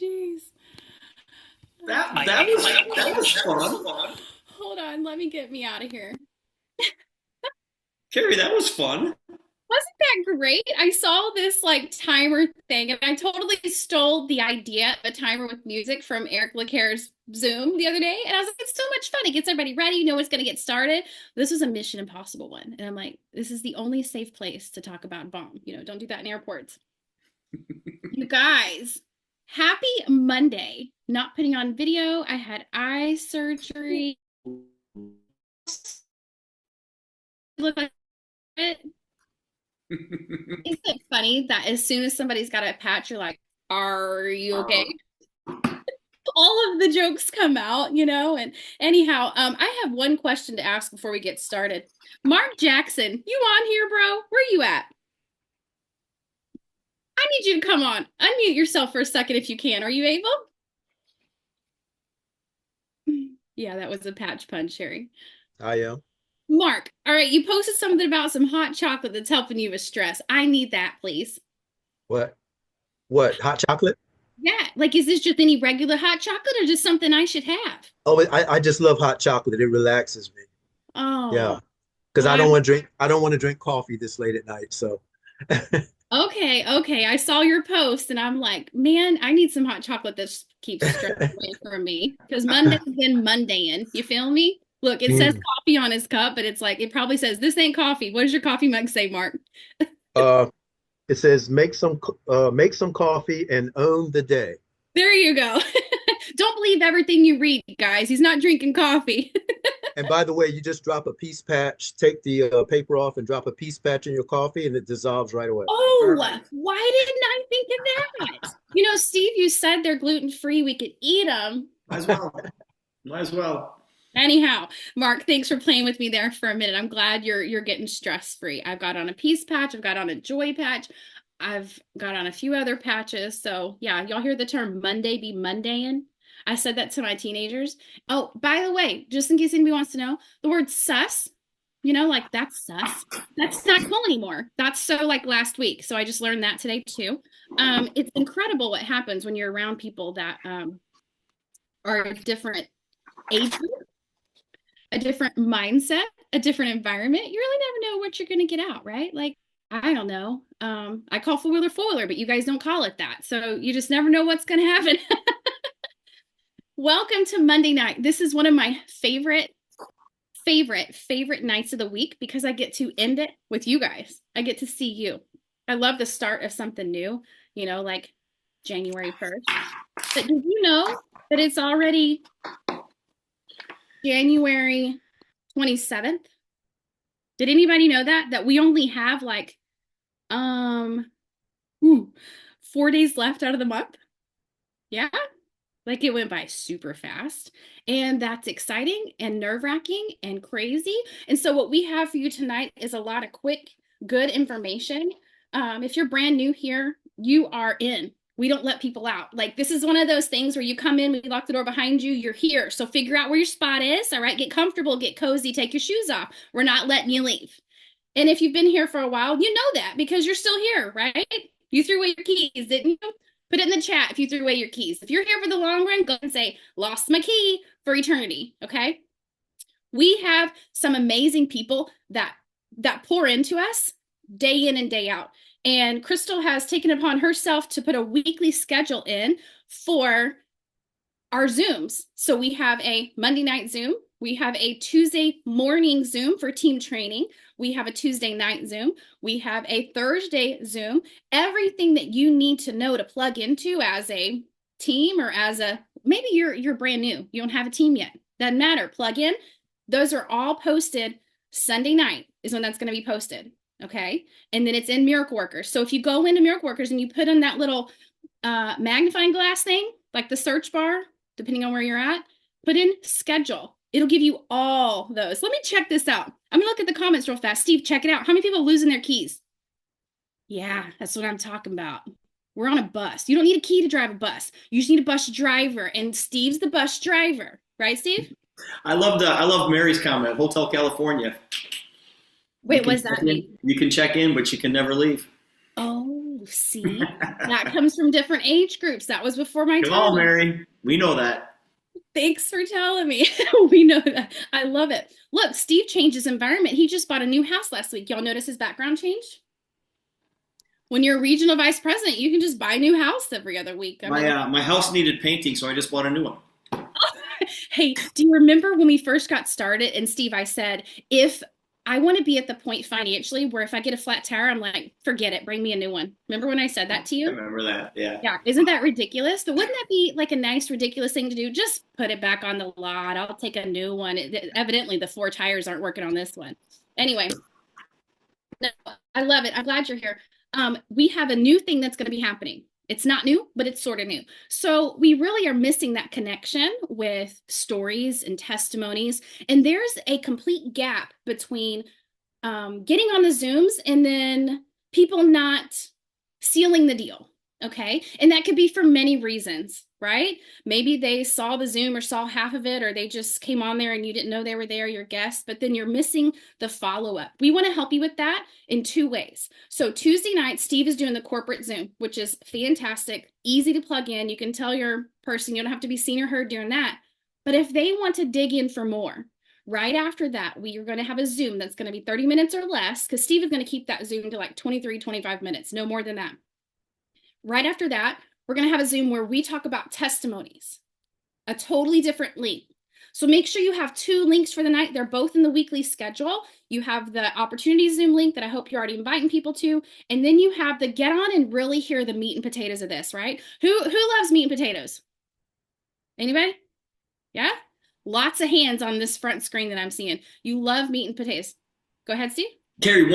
jeez. That was fun. Hold on, let me get me out of here. Carrie, that was fun. Wasn't that great? I saw this like timer thing and I totally stole the idea of a timer with music from Eric LeCare's Zoom the other day. And I was like, it's so much fun. It gets everybody ready. You know what's going to get started. This was a Mission Impossible one. And I'm like, this is the only safe place to talk about bomb. You know, don't do that in airports. You guys, happy Monday. Not putting on video. I had eye surgery. Look like it. Isn't it funny that as soon as somebody's got a patch, you're like, are you okay? All of the jokes come out, you know. And anyhow, I have one question to ask before we get started. Mark Jackson, you on here, bro? Where you at? I need you to come on. Unmute yourself for a second if you can. Are you able? Yeah, that was a patch punch, Sherry. I am. Mark, all right, you posted something about some hot chocolate that's helping you with stress. I need that, please. What? What? Hot chocolate? Yeah, like is this just any regular hot chocolate or just something I should have? Oh, I just love hot chocolate. It relaxes me. Oh, Yeah, because well, I don't want to drink coffee this late at night. So okay. I saw your post and I'm like, man, I need some hot chocolate that keeps stress away from me because Monday's been Mondayin. You feel me? Look, it says Mm. coffee on his cup, but it's like it probably says this ain't coffee. What does your coffee mug say, Mark? uh, it says make some coffee and own the day. There you go. Don't believe everything you read, guys. He's not drinking coffee. And by the way, you just drop a peace patch, take the paper off, and drop a peace patch in your coffee, and it dissolves right away. Oh, Perfect. why didn't I think of that? You know, Steve, you said they're gluten free. We could eat them. Might as well. Might as well. Anyhow, Mark, thanks for playing with me there for a minute. I'm glad you're getting stress free. I've got on a peace patch. I've got on a joy patch. I've got on a few other patches. So yeah, y'all hear the term Monday be Mondayin? I said that to my teenagers. Oh, by the way, just in case anybody wants to know, the word sus, you know, like that's sus. That's not cool anymore. That's so like last week. So I just learned that today too. It's incredible what happens when you're around people that are different ages, a different mindset, a different environment. You really never know what you're going to get out, right? Like, I don't know. I call four-wheeler four-wheeler, but you guys don't call it that. So you just never know what's going to happen. Welcome to Monday night. This is one of my favorite nights of the week because I get to end it with you guys. I get to see you. I love the start of something new, you know, like January 1st. But did you know that it's already January 27th? Did anybody know that? That we only have like 4 days left out of the month? Yeah. Like it went by super fast. And that's exciting and nerve-wracking and crazy. And so what we have for you tonight is a lot of quick, good information. If you're brand new here, you are in. We don't let people out. Like this is one of those things where you come in, we lock the door behind you, you're here. So figure out where your spot is. All right, get comfortable, get cozy, take your shoes off. We're not letting you leave. And if you've been here for a while, you know that because you're still here, right? You threw away your keys, didn't you? Put it in the chat if you threw away your keys. If you're here for the long run, go and say, lost my key for eternity, okay? We have some amazing people that pour into us day in and day out. And Crystal has taken upon herself to put a weekly schedule in for our Zooms. So we have a Monday night Zoom. We have a Tuesday morning Zoom for team training. We have a Tuesday night Zoom. We have a Thursday Zoom. Everything that you need to know to plug into as a team or as a, maybe you're brand new. You don't have a team yet. Doesn't matter. Plug in. Those are all posted Sunday night is when that's going to be posted. Okay. And then it's in Miracle Workers. So if you go into Miracle Workers and you put in that little magnifying glass thing, like the search bar, depending on where you're at, put in schedule. It'll give you all those. Let me check this out. I'm gonna look at the comments real fast. Steve, check it out. How many people are losing their keys? Yeah, that's what I'm talking about. We're on a bus. You don't need a key to drive a bus. You just need a bus driver, and Steve's the bus driver, right, Steve? I love Mary's comment. Hotel California. Wait, what does that mean? You can check in, but you can never leave. Oh, see, that comes from different age groups. That was before my Come time. on, Mary. We know that. Thanks for telling me. We know that. I love it. Look, Steve changed his environment. He just bought a new house last week. Y'all notice his background changed? When you're a regional vice president, you can just buy a new house every other week. I mean, My house needed painting, so I just bought a new one. hey, do you remember when we first got started? And Steve, I said, if I want to be at the point financially where if I get a flat tire, I'm like, forget it, bring me a new one. Remember when I said that to I you? remember that. Yeah. Yeah, isn't that ridiculous? But wouldn't that be like a nice, ridiculous thing to do? Just put it back on the lot. I'll take a new one. Evidently, the 4 tires aren't working on this one. Anyway, no, I love it. I'm glad you're here. We have a new thing that's going to be happening. It's not new, but it's sort of new. So we really are missing that connection with stories and testimonies. And there's a complete gap between getting on the Zooms and then people not sealing the deal. Okay. And that could be for many reasons, right? Maybe they saw the Zoom or saw half of it, or they just came on there and you didn't know they were there, your guest, but then you're missing the follow-up. We want to help you with that in 2 ways. So Tuesday night, Steve is doing the corporate Zoom, which is fantastic, easy to plug in. You can tell your person, you don't have to be seen or heard during that. But if they want to dig in for more, right after that, we are going to have a Zoom that's going to be 30 minutes or less, because Steve is going to keep that Zoom to like 23, 25 minutes, no more than that. Right after that, we're going to have a Zoom where we talk about testimonies, a totally different link. So make sure you have 2 links for the night. They're both in the weekly schedule. You have the opportunity Zoom link that I hope you're already inviting people to. And then you have the get on and really hear the meat and potatoes of this, right? Who loves meat and potatoes? Anybody? Yeah? Lots of hands on this front screen that I'm seeing. You love meat and potatoes. Go ahead, Steve. Carrie,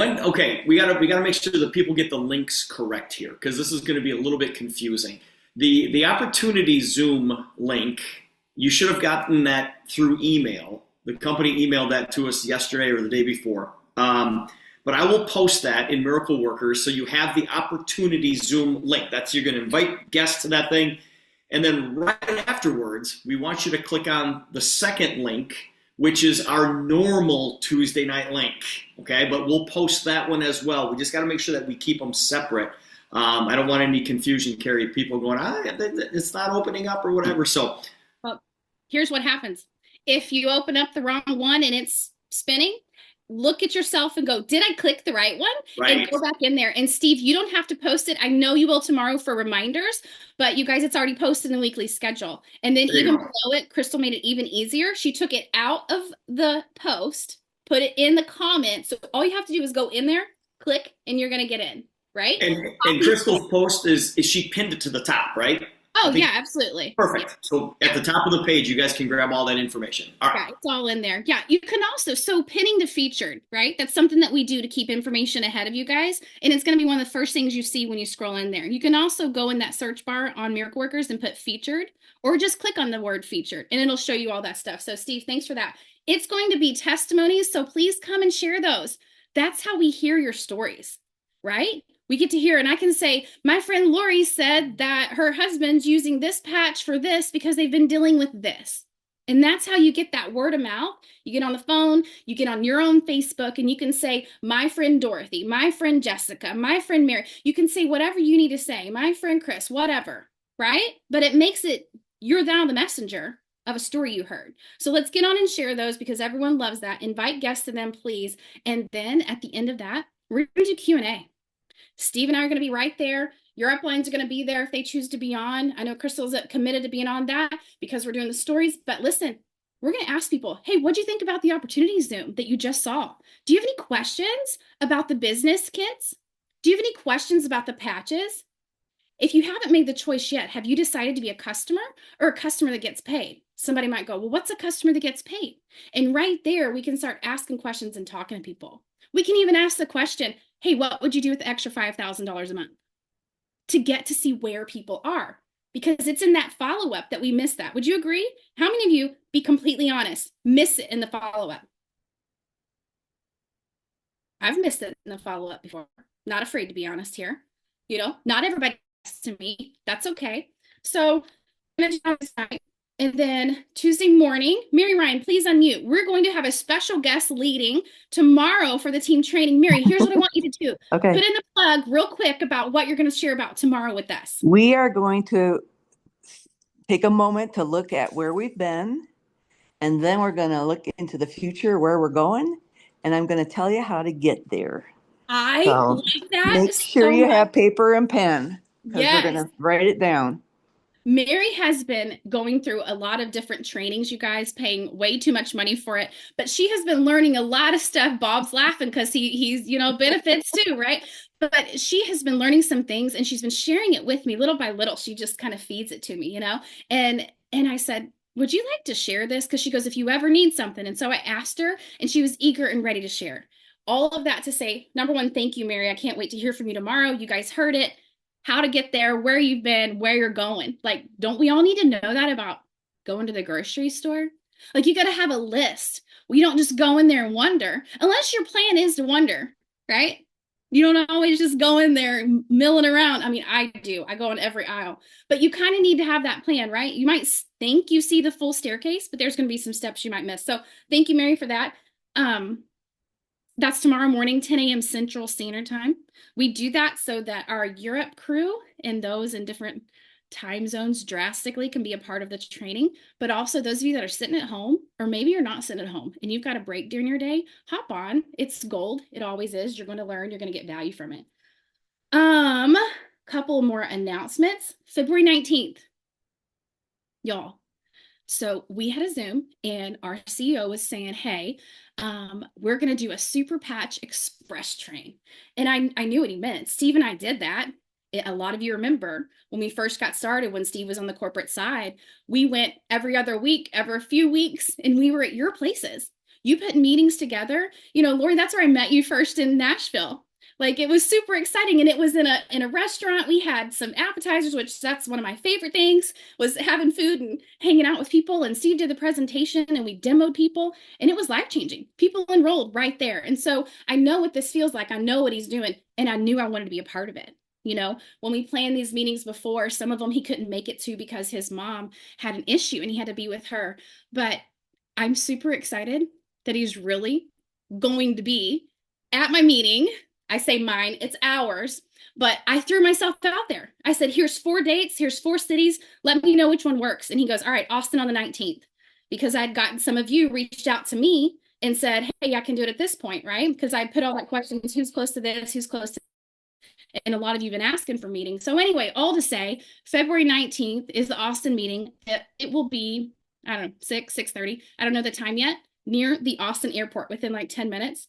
we gotta make sure that people get the links correct here, because this is going to be a little bit confusing. The opportunity Zoom link, you should have gotten that through email. The company emailed that to us yesterday or the day before. But I will post that in Miracle Workers, so you have the opportunity Zoom link. That's, you're going to invite guests to that thing, and then right afterwards, we want you to click on the second link, which is our normal Tuesday night link, okay? But we'll post that one as well. We just got to make sure that we keep them separate. I don't want any confusion, Carrie. People going, it's not opening up or whatever. So, well, here's what happens. If you open up the wrong one and it's spinning, look at yourself and go, did I click the right one? right. And go back in there. And Steve, you don't have to post it. I know you will tomorrow for reminders, but you guys, it's already posted in the weekly schedule. And then even below it, Crystal made it even easier. She took it out of the post, put it in the comments. So all you have to do is go in there, click, and you're going to get in, right? And Crystal's post is she pinned it to the top, right? Oh, yeah, absolutely. Perfect. So at the top of the page, you guys can grab all that information. All right. Yeah, it's all in there. Yeah, you can also, so pinning to featured, right? That's something that we do to keep information ahead of you guys. And it's going to be one of the first things you see when you scroll in there. You can also go in that search bar on Miracle Workers and put featured, or just click on the word featured and it'll show you all that stuff. So Steve, thanks for that. It's going to be testimonies. So please come and share those. That's how we hear your stories, right? We get to hear, and I can say, my friend Lori said that her husband's using this patch for this because they've been dealing with this. And that's how you get that word of mouth. You get on the phone, you get on your own Facebook, and you can say, my friend Dorothy, my friend Jessica, my friend Mary. You can say whatever you need to say, my friend Chris, whatever, right? But it makes it, you're now the messenger of a story you heard. So let's get on and share those because everyone loves that. Invite guests to them, please. And then at the end of that, we're going to do Q&A. Steve and I are going to be right there. Your uplines are going to be there if they choose to be on. I know Crystal's committed to being on that because we're doing the stories. But listen, we're going to ask people, hey, what'd you think about the opportunity Zoom that you just saw? Do you have any questions about the business kits? Do you have any questions about the patches? If you haven't made the choice yet, have you decided to be a customer or a customer that gets paid? Somebody might go, well, what's a customer that gets paid? And right there, we can start asking questions and talking to people. We can even ask the question, hey, what would you do with the extra $5,000 a month? To get to see where people are, because it's in that follow-up that we miss that. Would you agree? How many of you, be completely honest, miss it in the follow-up? I've missed it in the follow-up before. Not afraid to be honest here. You know, not everybody to me. That's okay. So I'm going to do this tonight. And then Tuesday morning, Mary Ryan, please unmute. We're going to have a special guest leading tomorrow for the team training. Mary, here's what I want you to do. Okay. Put in the plug real quick about what you're going to share about tomorrow with us. We are going to take a moment to look at where we've been, and then we're going to look into the future, where we're going, and I'm going to tell you how to get there. I So like that. make sure you have paper and pen, because we're going Yes. to write it down. Mary has been going through a lot of different trainings, you guys, paying way too much money for it, but she has been learning a lot of stuff. Bob's laughing because he's, benefits too, right? But she has been learning some things and she's been sharing it with me little by little. She just kind of feeds it to me, and I said, would you like to share this? Because she goes, if you ever need something. And so I asked her and she was eager and ready to share. All of that to say, number one, thank you, Mary. I can't wait to hear from you tomorrow. You guys heard it. How to get there, where you've been, where you're going. Like, don't we all need to know that about going to the grocery store? Like, you got to have a list. We don't just go in there and wonder, unless your plan is to wonder, right? You don't always just go in there milling around. I mean, I do. I go on every aisle. But you kind of need to have that plan, right? You might think you see the full staircase, but there's going to be some steps you might miss. So thank you, Mary, for that. That's tomorrow morning, 10 a.m. Central Standard Time. We do that so that our Europe crew and those in different time zones drastically can be a part of the training. But also those of you that are sitting at home, or maybe you're not sitting at home and you've got a break during your day, hop on. It's gold. It always is. You're going to learn. You're going to get value from it. Couple more announcements. February 19th, y'all. So we had a Zoom and our CEO was saying, hey, we're going to do a Super Patch Express train. And I knew what he meant. Steve and I did that. A lot of you remember when we first got started, when Steve was on the corporate side, we went every other week, every few weeks, and we were at your places. You put meetings together. Lori, that's where I met you first in Nashville. Like, it was super exciting. And it was in a restaurant. We had some appetizers, which that's one of my favorite things, was having food and hanging out with people. And Steve did the presentation and we demoed people and it was life-changing. People enrolled right there. And so I know what this feels like. I know what he's doing. And I knew I wanted to be a part of it. When we planned these meetings before, some of them he couldn't make it to because his mom had an issue and he had to be with her. But I'm super excited that he's really going to be at my meeting. I say mine, it's ours, but I threw myself out there. I said, here's 4 dates, here's 4 cities. Let me know which one works. And he goes, all right, Austin on the 19th, because I'd gotten some of you reached out to me and said, hey, I can do it at this point, right? Because I put all that questions, who's close to this, who's close to this? And a lot of you have been asking for meetings. So anyway, all to say, February 19th is the Austin meeting. It will be, I don't know, 6:30. I don't know the time yet, near the Austin airport within like 10 minutes.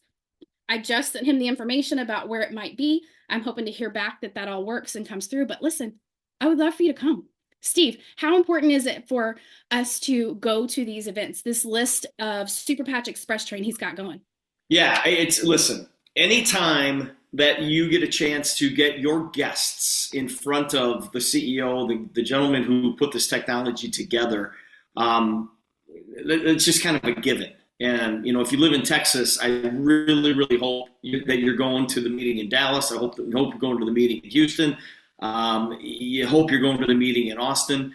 I just sent him the information about where it might be. I'm hoping to hear back that all works and comes through. But listen, I would love for you to come. Steve, how important is it for us to go to these events, this list of Super Patch Express train he's got going? Yeah, listen, anytime that you get a chance to get your guests in front of the CEO, the gentleman who put this technology together, it's just kind of a given. And, if you live in Texas, I really, really hope that you're going to the meeting in Dallas. I hope you're going to the meeting in Houston. You hope you're going to the meeting in Austin.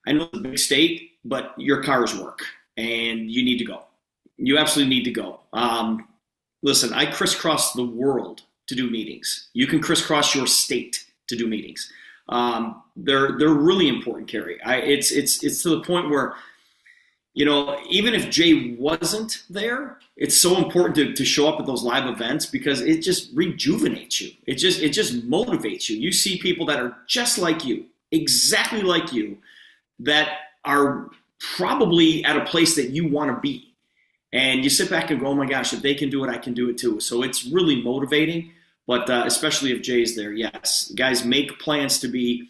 I know it's a big state, but your cars work and you need to go. You absolutely need to go. Listen, I crisscross the world to do meetings. You can crisscross your state to do meetings. They're really important, Carrie. It's to the point where, even if Jay wasn't there, it's so important to show up at those live events because it just rejuvenates you. It just motivates you. You see people that are just like you, exactly like you, that are probably at a place that you want to be. And you sit back and go, oh my gosh, if they can do it, I can do it too. So it's really motivating, but especially if Jay's there, yes. Guys, make plans to be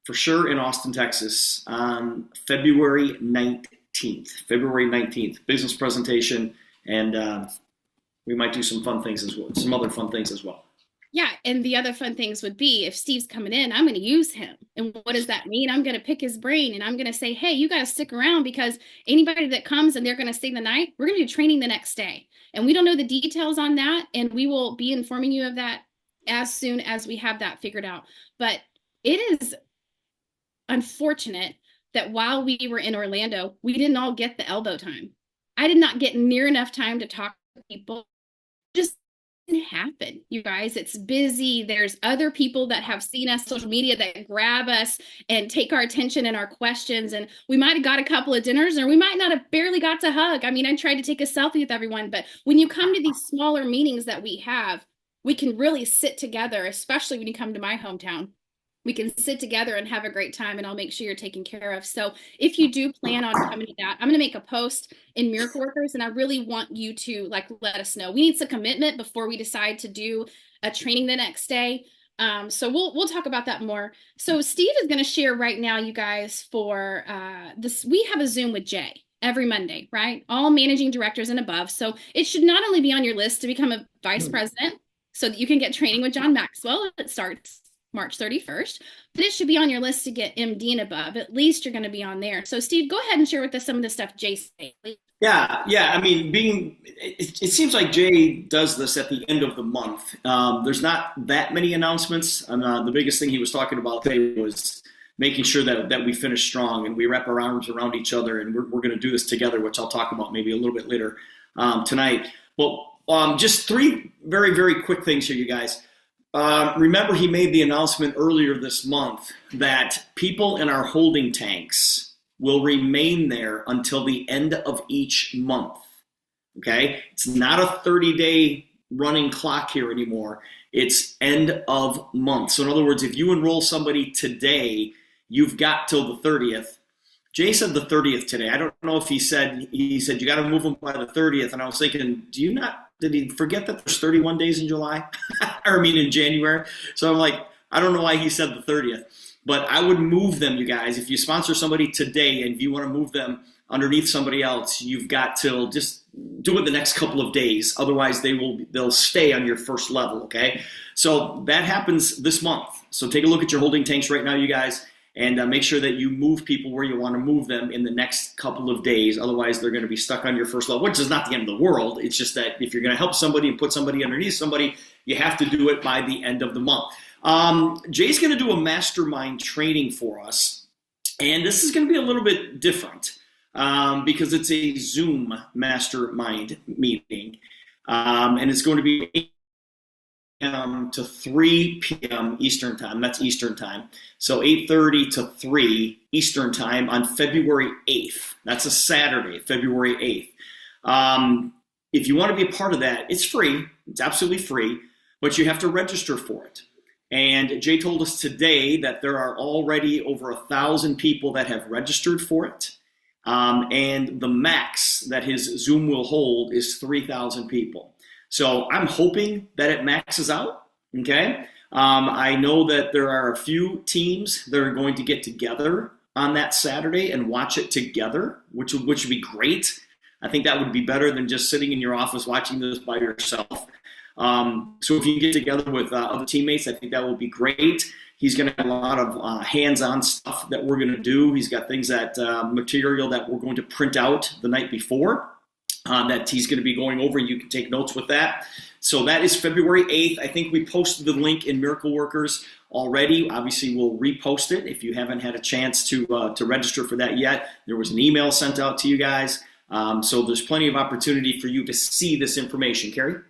for sure in Austin, Texas on February 19th. February 19th, business presentation, and we might do some fun things as well, some other fun things as well. Yeah, and the other fun things would be if Steve's coming in, I'm going to use him. And what does that mean? I'm going to pick his brain and I'm going to say, hey, you got to stick around because anybody that comes and they're going to stay the night, we're going to do training the next day. And we don't know the details on that, and we will be informing you of that as soon as we have that figured out. But it is unfortunate that while we were in Orlando, we didn't all get the elbow time. I did not get near enough time to talk to people. It just didn't happen, you guys. It's busy. There's other people that have seen us social media that grab us and take our attention and our questions. And we might have got a couple of dinners, or we might not have barely got to hug. I mean, I tried to take a selfie with everyone, but when you come to these smaller meetings that we have, we can really sit together, especially when you come to my hometown. We can sit together and have a great time, and I'll make sure you're taken care of. So if you do plan on coming to that, I'm going to make a post in Miracle Workers, and I really want you to let us know. We need some commitment before we decide to do a training the next day. So we'll talk about that more. So Steve is going to share right now, you guys, for this. We have a Zoom with Jay every Monday, right? All managing directors and above. So it should not only be on your list to become a vice president so that you can get training with John Maxwell. It starts March 31st, but it should be on your list to get MD and above. At least you're going to be on there. So Steve, go ahead and share with us some of the stuff Jay said. Yeah. I mean, it seems like Jay does this at the end of the month. There's not that many announcements. The biggest thing he was talking about today was making sure that we finish strong and we wrap our arms around each other, and we're going to do this together, which I'll talk about maybe a little bit later tonight. But just three very, very quick things here, you guys. Remember, he made the announcement earlier this month that people in our holding tanks will remain there until the end of each month. Okay? It's not a 30-day running clock here anymore. It's end of month. So in other words, if you enroll somebody today, you've got till the 30th. Jay said the 30th today. I don't know if he said you got to move them by the 30th. And I was thinking, did he forget that there's 31 days in July? Or in January. So I'm like, I don't know why he said the 30th. But I would move them, you guys. If you sponsor somebody today and if you want to move them underneath somebody else, you've got to just do it the next couple of days. Otherwise, they'll stay on your first level, okay? So that happens this month. So take a look at your holding tanks right now, you guys, and make sure that you move people where you want to move them in the next couple of days. Otherwise, they're going to be stuck on your first level, which is not the end of the world. It's just that if you're going to help somebody and put somebody underneath somebody, you have to do it by the end of the month. Jay's going to do a mastermind training for us, and this is going to be a little bit different because it's a Zoom mastermind meeting, and it's going to be 8 a.m. to 3 p.m. Eastern time. That's Eastern time. So 8:30 to 3 Eastern time on February 8th. That's a Saturday, February 8th. If you want to be a part of that, it's free. It's absolutely free, but you have to register for it. And Jay told us today that there are already over 1,000 people that have registered for it. And the max that his Zoom will hold is 3,000 people. So I'm hoping that it maxes out, okay? I know that there are a few teams that are going to get together on that Saturday and watch it together, which would be great. I think that would be better than just sitting in your office watching this by yourself. So if you get together with other teammates, I think that will be great. He's going to have a lot of hands-on stuff that we're going to do. He's got things material that we're going to print out the night before that he's going to be going over. You can take notes with that. So that is February 8th. I think we posted the link in Miracle Workers already. Obviously, we'll repost it if you haven't had a chance to register for that yet. There was an email sent out to you guys. So there's plenty of opportunity for you to see this information. Carrie?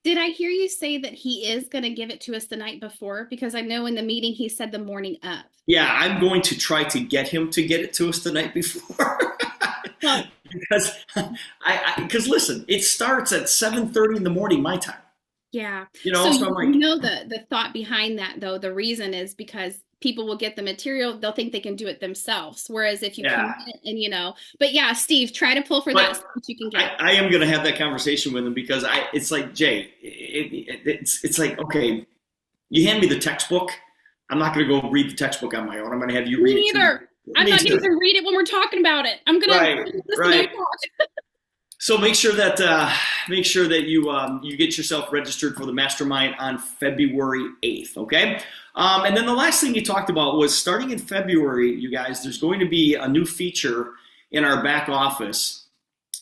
Did I hear you say that he is going to give it to us the night before? Because I know in the meeting he said the morning of. Yeah, I'm going to try to get him to get it to us the night before. because listen, it starts at 7:30 in the morning my time. Yeah. So the thought behind that, though, the reason is because people will get the material, they'll think they can do it themselves. Whereas if you come in and, but yeah, Steve, try to pull for that so that you can get. I am going to have that conversation with him because it's like, Jay, it's like, okay, you hand me the textbook. I'm not going to go read the textbook on my own. I'm going to have you read it. Neither. I'm not going to read it when we're talking about it. I'm going to listen to talk. So make sure that you get yourself registered for the mastermind on February 8th, okay? And then the last thing you talked about was starting in February, you guys, there's going to be a new feature in our back office,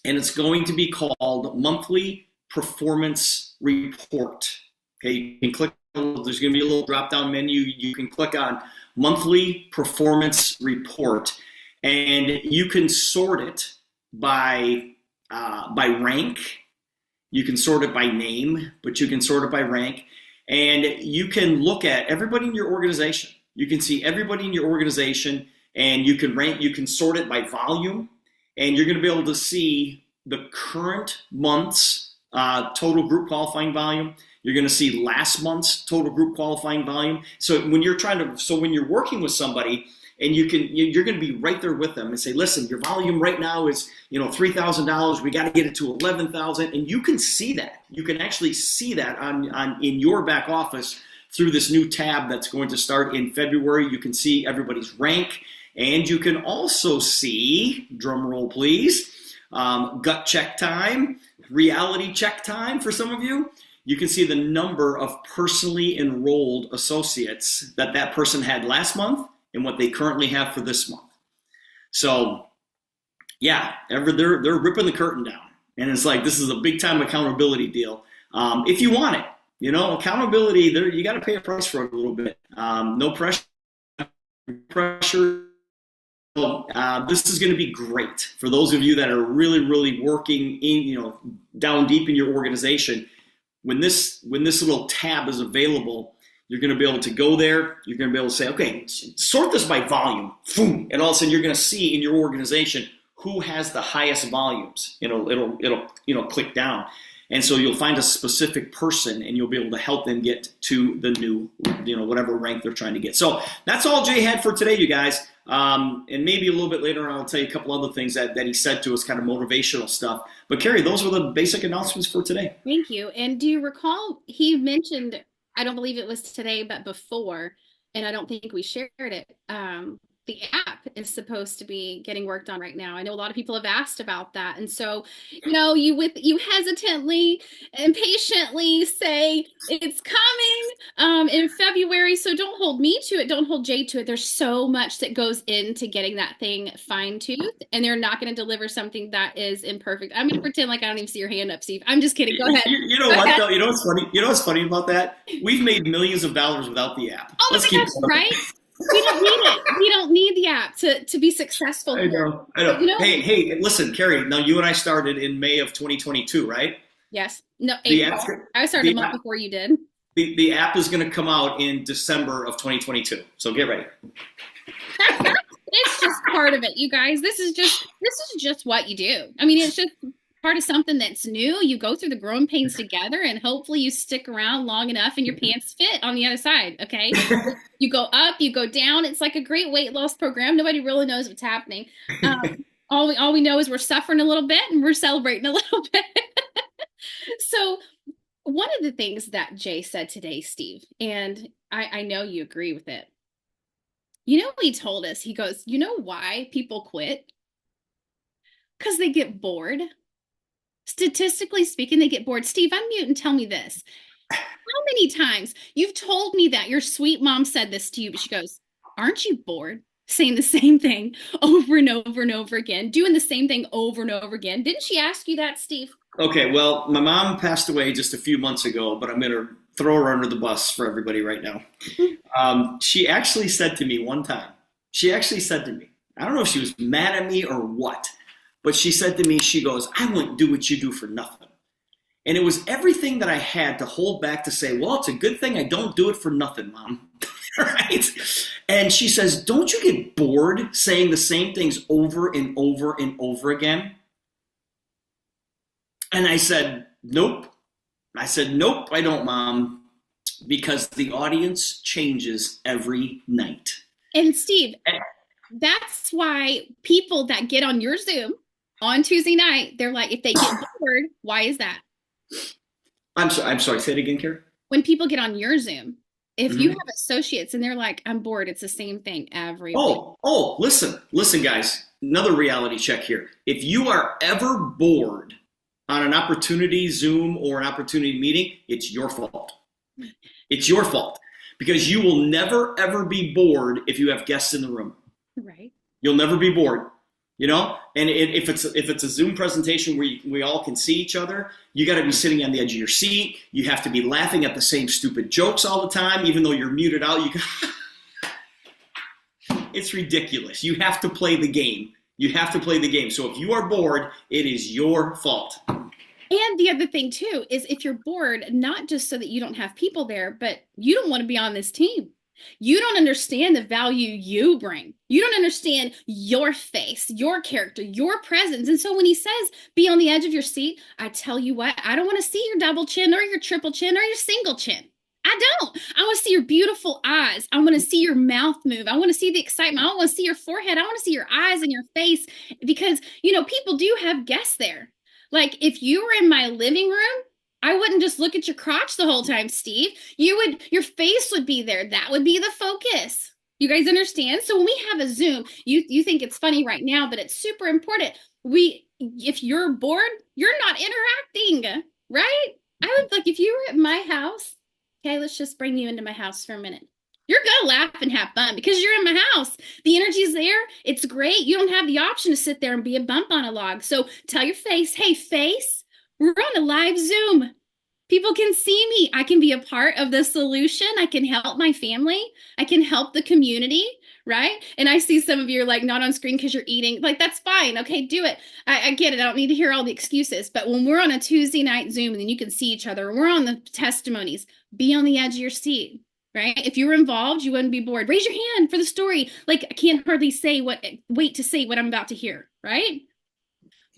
and it's going to be called Monthly Performance Report. Okay, you can click, there's going to be a little drop-down menu. You can click on Monthly Performance Report. and you can sort it by rank. You can sort it by name, but you can sort it by rank. And you can look at everybody in your organization. You can see everybody in your organization, and you can sort it by volume, and you're going to be able to see the current month's total group qualifying volume. You're going to see last month's total group qualifying volume. So when you're working with somebody, and you're going to be right there with them and say, listen, your volume right now is, $3,000. We got to get it to 11,000. And you can see that. You can actually see that in your back office through this new tab that's going to start in February. You can see everybody's rank, and you can also see, drum roll please, gut check time, reality check time for some of you. You can see the number of personally enrolled associates that person had last month and what they currently have for this month. So yeah, they're ripping the curtain down. And it's like, this is a big time accountability deal. If you want it, accountability, you got to pay a price for it a little bit. No pressure. This is going to be great for those of you that are really, really working in, down deep in your organization. When this little tab is available, you're going to be able to go there. You're going to be able to say, okay, sort this by volume. Boom. And all of a sudden you're going to see in your organization who has the highest volumes. It'll click down. And so you'll find a specific person, and you'll be able to help them get to the new, whatever rank they're trying to get. So that's all Jay had for today, you guys. And maybe a little bit later on, I'll tell you a couple other things that he said to us, kind of motivational stuff. But Carrie, those were the basic announcements for today. Thank you. And do you recall he mentioned, I don't believe it was today, but before, and I don't think we shared it, the app is supposed to be getting worked on right now. I know a lot of people have asked about that. And so, you hesitantly and patiently say it's coming in February. So don't hold me to it. Don't hold Jay to it. There's so much that goes into getting that thing fine-toothed, and they're not going to deliver something that is imperfect. I'm going to pretend like I don't even see your hand up, Steve. I'm just kidding. Go ahead. You know what, though? You know what's funny? You know what's funny about that? We've made millions of dollars without the app. Oh, let's keep going. Right? We don't need it. We don't need the app to be successful. I know. Hey, listen, Carrie, now you and I started in May of 2022, right? Yes. No, April. I started a month before you did. The app is going to come out in December of 2022. So get ready. It's just part of it, you guys. This is just what you do. I mean, it's just part of something that's new. You go through the growing pains together, and hopefully you stick around long enough and your pants fit on the other side. Okay. You go up, you go down. It's like a great weight loss program. Nobody really knows what's happening. All we know is we're suffering a little bit and we're celebrating a little bit. So one of the things that Jay said today, Steve, and I know you agree with it. He told us, he goes, you know why people quit? Because they get bored. Statistically speaking, they get bored. Steve, unmute and tell me this. How many times you've told me that your sweet mom said this to you, but she goes, aren't you bored? Saying the same thing over and over and over again, doing the same thing over and over again. Didn't she ask you that, Steve? Okay, well, my mom passed away just a few months ago, but I'm going to throw her under the bus for everybody right now. She actually said to me one time, I don't know if she was mad at me or what, but she said to me, she goes, I wouldn't do what you do for nothing. And it was everything that I had to hold back to say, well, it's a good thing I don't do it for nothing, Mom. Right? And she says, don't you get bored saying the same things over and over and over again? And I said, nope. Nope, I don't, Mom, because the audience changes every night. And Steve, that's why people that get on your Zoom on Tuesday night, they're like, if they get bored, why is that? I'm sorry, say it again, Carrie. When people get on your Zoom, if you have associates and they're like, I'm bored, it's the same thing every week. Oh, listen, guys, another reality check here. If you are ever bored on an opportunity Zoom or an opportunity meeting, it's your fault. It's your fault, because you will never, ever be bored if you have guests in the room. Right. You'll never be bored. And if it's a Zoom presentation where we all can see each other, you got to be sitting on the edge of your seat. You have to be laughing at the same stupid jokes all the time, even though you're muted out. It's ridiculous. You have to play the game. You have to play the game. So if you are bored, it is your fault. And the other thing too is if you're bored, not just so that you don't have people there, but you don't want to be on this team. You don't understand the value you bring. You don't understand your face, your character, your presence. And so when he says be on the edge of your seat, I tell you what, I don't want to see your double chin or your triple chin or your single chin. I don't. I want to see your beautiful eyes. I want to see your mouth move. I want to see the excitement. I want to see your forehead. I want to see your eyes and your face because, people do have guests there. Like if you were in my living room, I wouldn't just look at your crotch the whole time, Steve. Your face would be there. That would be the focus. You guys understand? So when we have a Zoom, you think it's funny right now, but it's super important. If you're bored, you're not interacting, right? I would like if you were at my house. Okay, let's just bring you into my house for a minute. You're gonna laugh and have fun because you're in my house. The energy's there. It's great. You don't have the option to sit there and be a bump on a log. So tell your face, hey, face, we're on a live Zoom. People can see me. I can be a part of the solution. I can help my family. I can help the community, right? And I see some of you are like not on screen because you're eating. Like, that's fine. Okay, do it. I get it. I don't need to hear all the excuses. But when we're on a Tuesday night Zoom and then you can see each other, we're on the testimonies, be on the edge of your seat, right? If you were involved, you wouldn't be bored. Raise your hand for the story. Like, I can't hardly wait to say what I'm about to hear, right?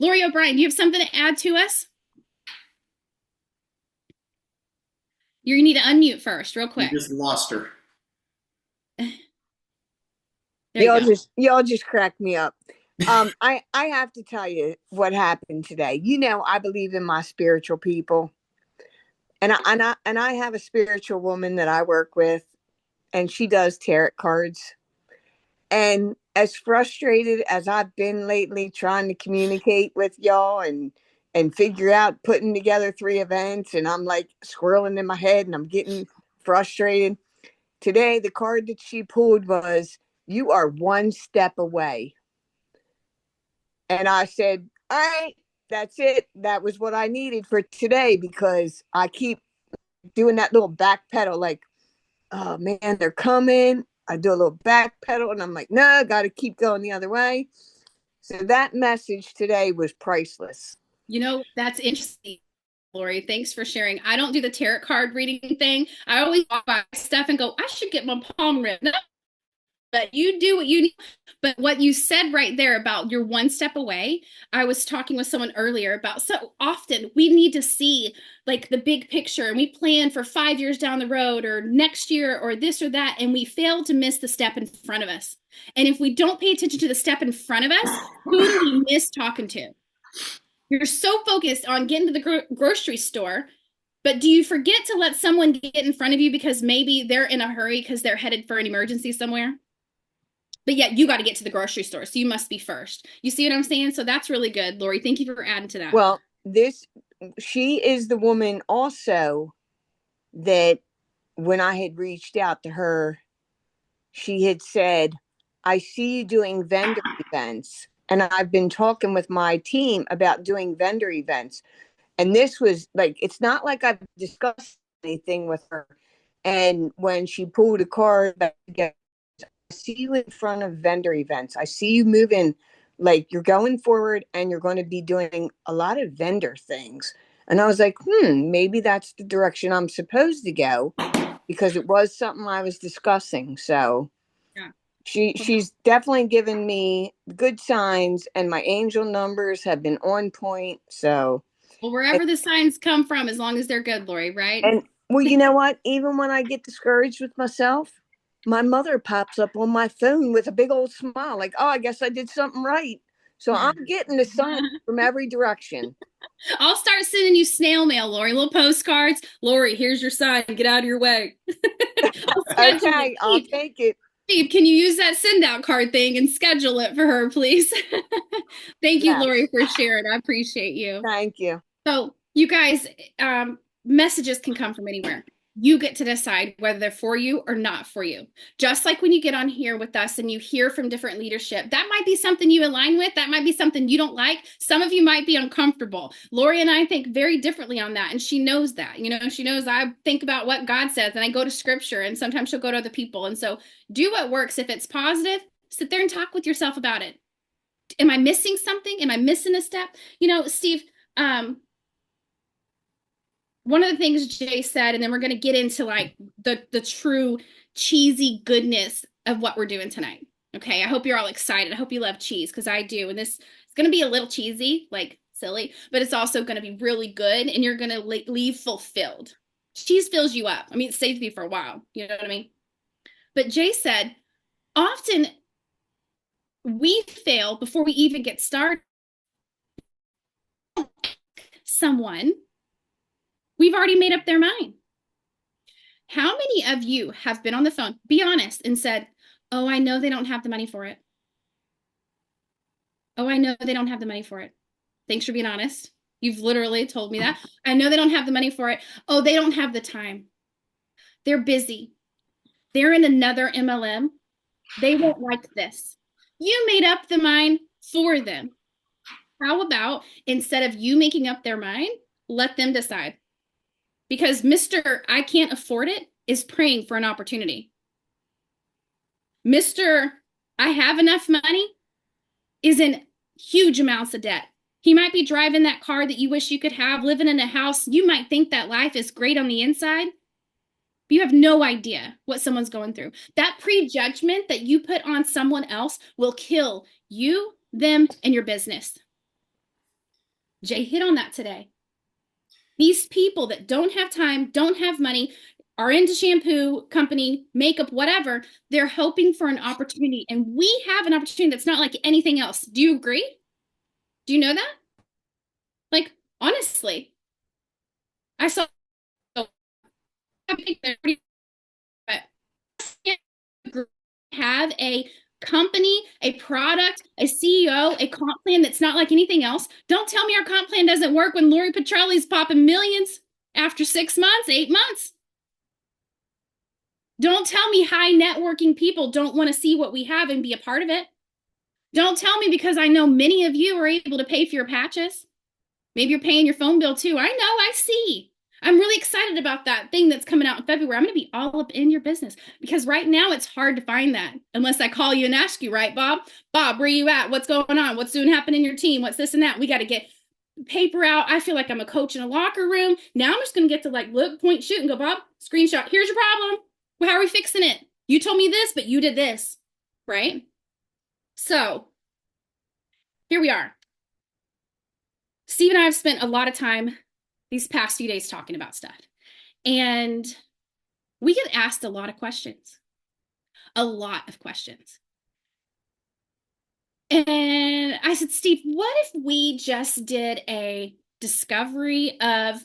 Lori O'Brien, do you have something to add to us? You need to unmute first, real quick. You just lost her. Y'all just cracked me up. I have to tell you what happened today. I believe in my spiritual people, and I have a spiritual woman that I work with, and she does tarot cards. And as frustrated as I've been lately trying to communicate with y'all and figure out putting together 3 events, and I'm like swirling in my head and I'm getting frustrated. Today, the card that she pulled was, you are 1 step away. And I said, all right, that's it. That was what I needed for today, because I keep doing that little back pedal, like, oh man, they're coming. I do a little back pedal and I'm like, no, I got to keep going the other way. So that message today was priceless. That's interesting, Lori. Thanks for sharing. I don't do the tarot card reading thing. I always walk by stuff and go, I should get my palm read. No, but you do what you need. But what you said right there about you're 1 step away, I was talking with someone earlier about so often we need to see like the big picture and we plan for 5 years down the road or next year or this or that, and we fail to miss the step in front of us. And if we don't pay attention to the step in front of us, who do we miss talking to? You're so focused on getting to the grocery store, but do you forget to let someone get in front of you because maybe they're in a hurry because they're headed for an emergency somewhere? But yet you got to get to the grocery store, so you must be first. You see what I'm saying? So that's really good, Lori. Thank you for adding to that. Well, she is the woman also that when I had reached out to her, she had said, I see you doing vendor events. And I've been talking with my team about doing vendor events. And this was like, it's not like I've discussed anything with her. And when she pulled a card back together, I see you in front of vendor events. I see you moving, like you're going forward and you're going to be doing a lot of vendor things. And I was like, maybe that's the direction I'm supposed to go, because it was something I was discussing. So yeah. She's definitely given me good signs, and my angel numbers have been on point. So, well, wherever the signs come from, as long as they're good, Lori, right? And well, you know what? Even when I get discouraged with myself, my mother pops up on my phone with a big old smile, like, oh, I guess I did something right. So I'm getting the signs from every direction. I'll start sending you snail mail, Lori, little postcards. Lori, here's your sign. Get out of your way. Okay, I'll take it. Steve, can you use that send out card thing and schedule it for her, please? Thank you, Yes. Lori, for sharing. I appreciate you. Thank you. So, you guys, messages can come from anywhere. You get to decide whether they're for you or not for you. Just like when you get on here with us and you hear from different leadership, that might be something you align with. That might be something you don't like. Some of you might be uncomfortable. Lori and I think very differently on that. And she knows that. She knows I think about what God says and I go to scripture, and sometimes she'll go to other people. And so do what works. If it's positive, Sit there and talk with yourself about it. Am I missing something? Am I missing a step? You know, Steve, one of the things Jay said, and then we're going to get into like the true cheesy goodness of what we're doing tonight. Okay, I hope you're all excited. I hope you love cheese, because I do. And this is going to be a little cheesy, like silly, but it's also going to be really good, and you're going to leave fulfilled. Cheese fills you up. I mean, it saved me for a while. You know what I mean? But Jay said, often we fail before we even get started. Someone, we've already made up their mind. How many of you have been on the phone, be honest, and said, oh, I know they don't have the money for it. Oh, I know they don't have the money for it. Thanks for being honest. You've literally told me that. I know they don't have the money for it. Oh, they don't have the time. They're busy. They're in another MLM. They won't like this. You made up the mind for them. How about instead of you making up their mind, let them decide? Because Mr. I can't afford it is praying for an opportunity. Mr. I have enough money is in huge amounts of debt. He might be driving that car that you wish you could have, living in a house. You might think that life is great on the inside. But you have no idea what someone's going through. That prejudgment that you put on someone else will kill you, them, and your business. Jay hit on that today. These people that don't have time, don't have money, are into shampoo company, makeup, whatever, they're hoping for an opportunity. And we have an opportunity that's not like anything else. Do you agree? Do you know that? Like, honestly, I saw have a company, a product, a CEO, a comp plan that's not like anything else. Don't tell me our comp plan doesn't work when Lori Petrelli's popping millions after 6 months, 8 months. Don't tell me high networking people don't want to see what we have and be a part of it. Don't tell me, because I know many of you are able to pay for your patches. Maybe you're paying your phone bill too. I know, I see. I'm really excited about that thing that's coming out in February. I'm going to be all up in your business, because right now it's hard to find that unless I call you and ask you, right, Bob? Bob, where are you at? What's going on? What's doing happen in your team? What's this and that? We got to get paper out. I feel like I'm a coach in a locker room. Now I'm just going to get to like look, point, shoot, and go, Bob, screenshot. Here's your problem. Well, how are we fixing it? You told me this, but you did this, right? So here we are. Steve and I have spent a lot of time these past few days talking about stuff. And we get asked a lot of questions. A lot of questions. And I said, Steve, what if we just did a discovery of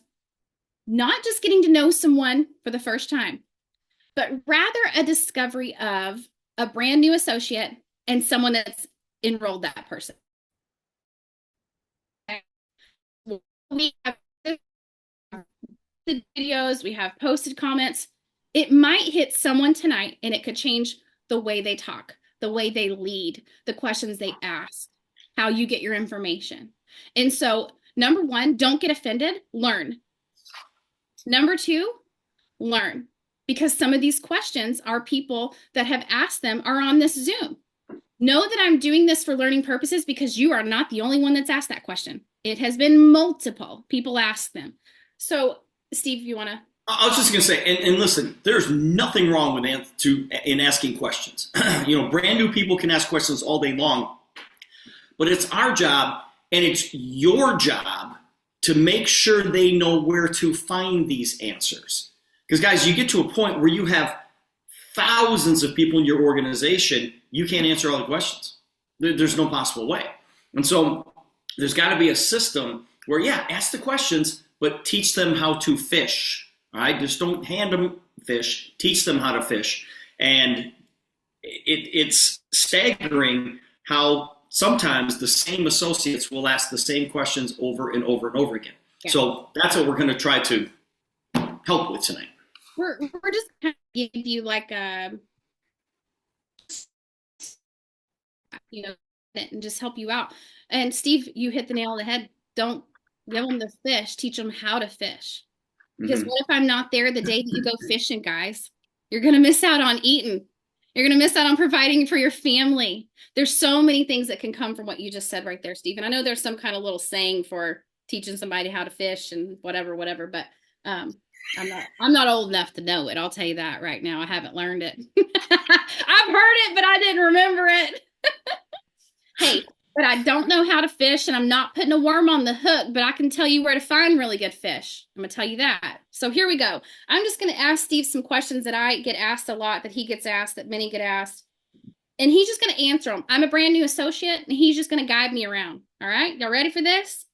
not just getting to know someone for the first time, but rather a discovery of a brand new associate and someone that's enrolled that person? We have the videos, we have posted comments. It might hit someone tonight, and it could change the way they talk, the way they lead, the questions they ask, how you get your information. And so, number one, don't get offended, learn. Number two, learn. Because some of these questions are people that have asked them are on this Zoom. Know that I'm doing this for learning purposes, because you are not the only one that's asked that question. It has been multiple people ask them. So, Steve, you want to? I was just going to say, and listen, there's nothing wrong with in asking questions. Brand new people can ask questions all day long, but it's our job and it's your job to make sure they know where to find these answers. Because, guys, you get to a point where you have thousands of people in your organization, you can't answer all the questions. There's no possible way. And so there's got to be a system where, ask the questions, but teach them how to fish. All right, just don't hand them fish. Teach them how to fish. And it's staggering how sometimes the same associates will ask the same questions over and over and over again. Yeah. So that's what we're going to try to help with tonight. We're just going to give you like a, and just help you out. And Steve, you hit the nail on the head. Don't give them the fish. Teach them how to fish. Because what if I'm not there the day that you go fishing, guys? You're going to miss out on eating. You're going to miss out on providing for your family. There's so many things that can come from what you just said right there, Stephen. I know there's some kind of little saying for teaching somebody how to fish and whatever, but I'm not old enough to know it. I'll tell you that right now. I haven't learned it. I've heard it, but I didn't remember it. Hey, but I don't know how to fish, and I'm not putting a worm on the hook, but I can tell you where to find really good fish. I'm going to tell you that. So here we go. I'm just going to ask Steve some questions that I get asked a lot, that he gets asked, that many get asked, and he's just going to answer them. I'm a brand new associate, and he's just going to guide me around. All right? Y'all ready for this?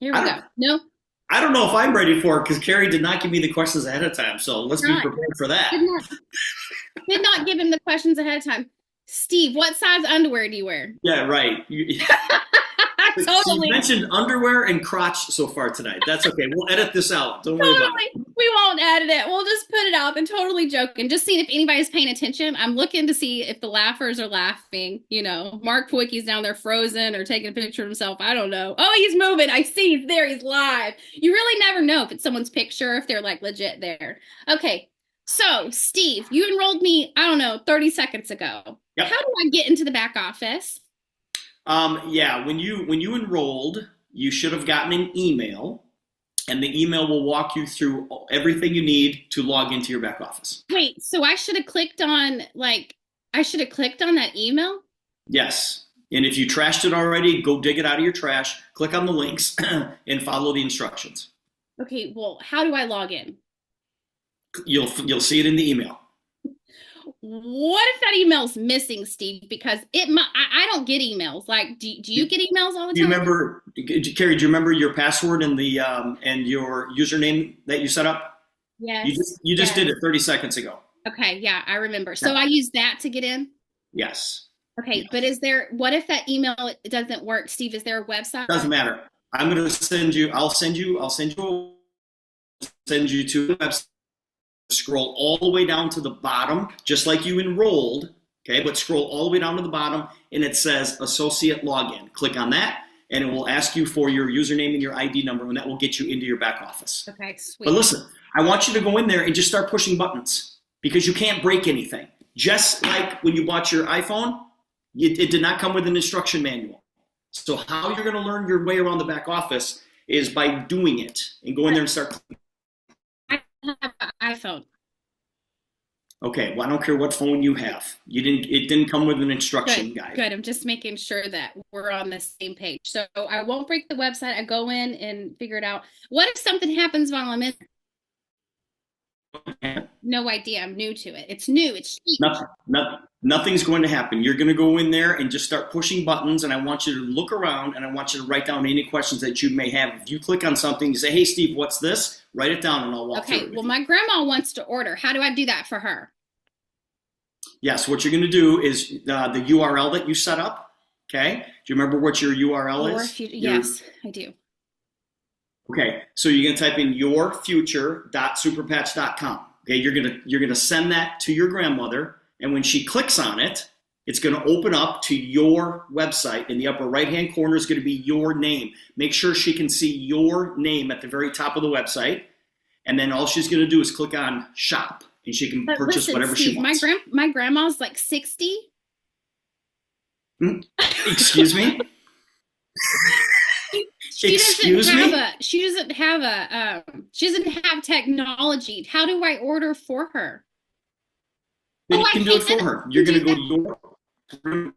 Here we go. No? I don't know if I'm ready for it because Carrie did not give me the questions ahead of time. So let's be prepared for that. Did not give him the questions ahead of time. Steve, what size underwear do you wear? Yeah, right. Totally. You mentioned underwear and crotch so far tonight. That's okay. We'll edit this out. Don't worry about it. We won't edit it. We'll just put it out. I'm totally joking. Just seeing if anybody's paying attention. I'm looking to see if the laughers are laughing. You know, Mark Pawicki's down there frozen or taking a picture of himself. I don't know. Oh, he's moving. I see he's there. He's live. You really never know if it's someone's picture, if they're like legit there. Okay. So, Steve, you enrolled me, I don't know, 30 seconds ago. Yep. How do I get into the back office? Yeah, when you enrolled, you should have gotten an email, and the email will walk you through everything you need to log into your back office. Wait, so I should have clicked on that email? Yes. And if you trashed it already, go dig it out of your trash, click on the links, and follow the instructions. Okay, well, how do I log in? You'll see it in the email. What if that email's missing, Steve? Because I don't get emails. Like, do you get emails all the time? Do you remember, Carrie? Do you remember your password and the and your username that you set up? Yes. You just did it 30 seconds ago. Okay, yeah, I remember. So I use that to get in? Yes. Okay, yes. But what if that email doesn't work, Steve? Is there a website? Doesn't matter. I'm going to send you to the website. Scroll all the way down to the bottom, just like you enrolled, okay? But scroll all the way down to the bottom, and it says Associate Login. Click on that, and it will ask you for your username and your ID number, and that will get you into your back office. Okay, sweet. But listen, I want you to go in there and just start pushing buttons because you can't break anything. Just like when you bought your iPhone, it did not come with an instruction manual. So how you're going to learn your way around the back office is by doing it and go in there and start clicking. I have an iPhone. Okay, well, I don't care what phone you have. It didn't come with an instruction guide. Good. I'm just making sure that we're on the same page. So I won't break the website. I go in and figure it out. What if something happens while I'm in? No idea. I'm new to it. It's new. It's cheap. Nothing's going to happen. You're going to go in there and just start pushing buttons, and I want you to look around, and I want you to write down any questions that you may have. If you click on something, you say, hey, Steve, what's this? Write it down, and I'll walk through it. Okay, well, my grandma wants to order. How do I do that for her? Yes, what you're going to do is the URL that you set up, okay? Do you remember what your URL is? Yes, I do. Okay, so you're going to type in yourfuture.superpatch.com. Okay, you're gonna send that to your grandmother, and when she clicks on it, it's going to open up to your website. In the upper right-hand corner is going to be your name. Make sure she can see your name at the very top of the website, and then all she's going to do is click on Shop, and she can purchase whatever she wants. My grandma's like 60. Excuse me? She doesn't have technology. How do I order for her? Then you can do it for her. You're going to go to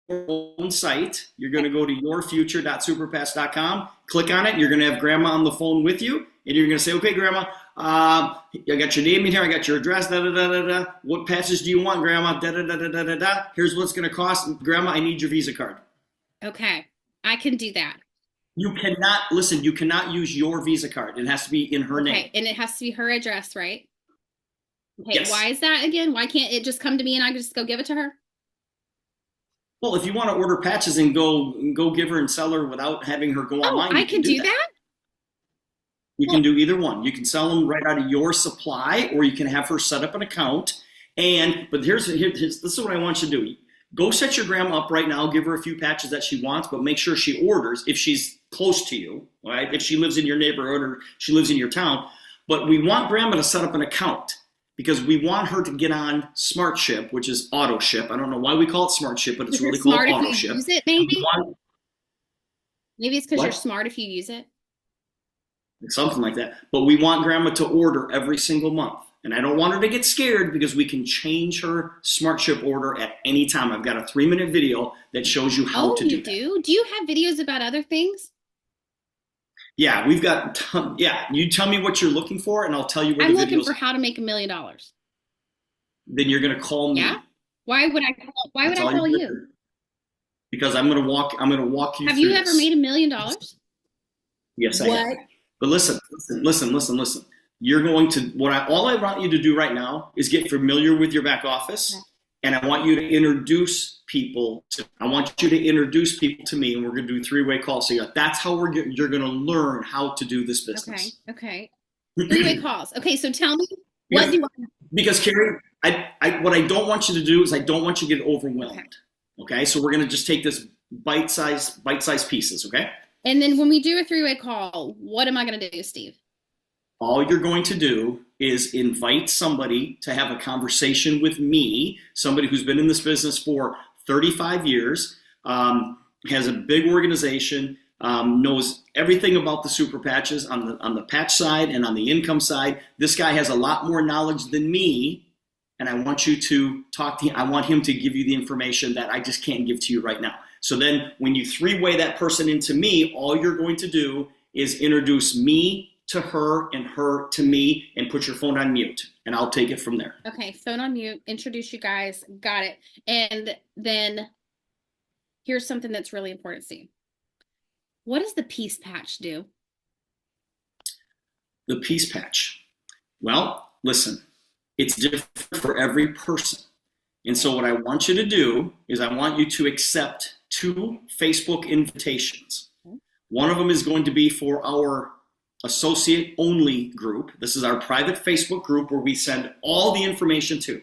your own site. You're going to go to yourfuture.superpatch.com. Click on it. You're going to have grandma on the phone with you, and you're going to say, okay, grandma, I got your name in here. I got your address. Da, da, da, da, da. What patches do you want, grandma? Da, da, da, da, da, da, da. Here's what's going to cost. Grandma, I need your Visa card. Okay. I can do that. You cannot use your Visa card. It has to be in her name. Okay, and it has to be her address, right? Okay, yes. Why is that again? Why can't it just come to me and I just go give it to her? Well, if you want to order patches and go give her and sell her without having her go online, I can do that? You can do either one. You can sell them right out of your supply, or you can have her set up an account. But this is what I want you to do. Go set your grandma up right now. Give her a few patches that she wants, but make sure she orders if she's close to you, right? If she lives in your neighborhood or she lives in your town. But we want grandma to set up an account. because we want her to get on Smart Ship, which is Auto Ship. I don't know why we call it Smart Ship, but it's really called smart Auto if you Ship. use it, maybe. Maybe it's because you're What? smart if you use it. Something like that. But we want grandma to order every single month. And I don't want her to get scared because we can change her Smart Ship order at any time. I've got a 3-minute video that shows you how Oh, to do you that. do? Do you have videos about other things? Yeah, we've got, yeah, you tell me what you're looking for and I'll tell you where I'm the looking videos for are. how to make $1 million. Then you're going to call me. Yeah? Why would I That's all call you're you? gonna do. Because I'm going to walk you Have through you ever this. made $1 million? Yes, I What? have. But listen. You're going to all I want you to do right now is get familiar with your back office, and I want you to introduce people to me, and we're going to do 3-way calls. So that's how you're going to learn how to do this business. Okay. 3-way calls. Okay, so tell me what do I Because Carrie, what I don't want you to do is I don't want you to get overwhelmed. Okay, so we're going to just take this bite-sized pieces. Okay. And then when we do a 3-way call, what am I going to do, Steve? All you're going to do is invite somebody to have a conversation with me, somebody who's been in this business for 35 years, has a big organization, knows everything about the super patches on the patch side and on the income side. This guy has a lot more knowledge than me, and I want you to talk to him. I want him to give you the information that I just can't give to you right now. So then when you 3-way that person into me, all you're going to do is introduce me to her and her to me and put your phone on mute, and I'll take it from there. Okay, phone on mute, introduce you guys, got it. And then here's something that's really important, Steve. What does the Peace Patch do? The Peace Patch. Well, listen, it's different for every person. And so what I want you to do is I want you to accept 2 Facebook invitations. One of them is going to be for our associate only group. This is our private Facebook group where we send all the information to.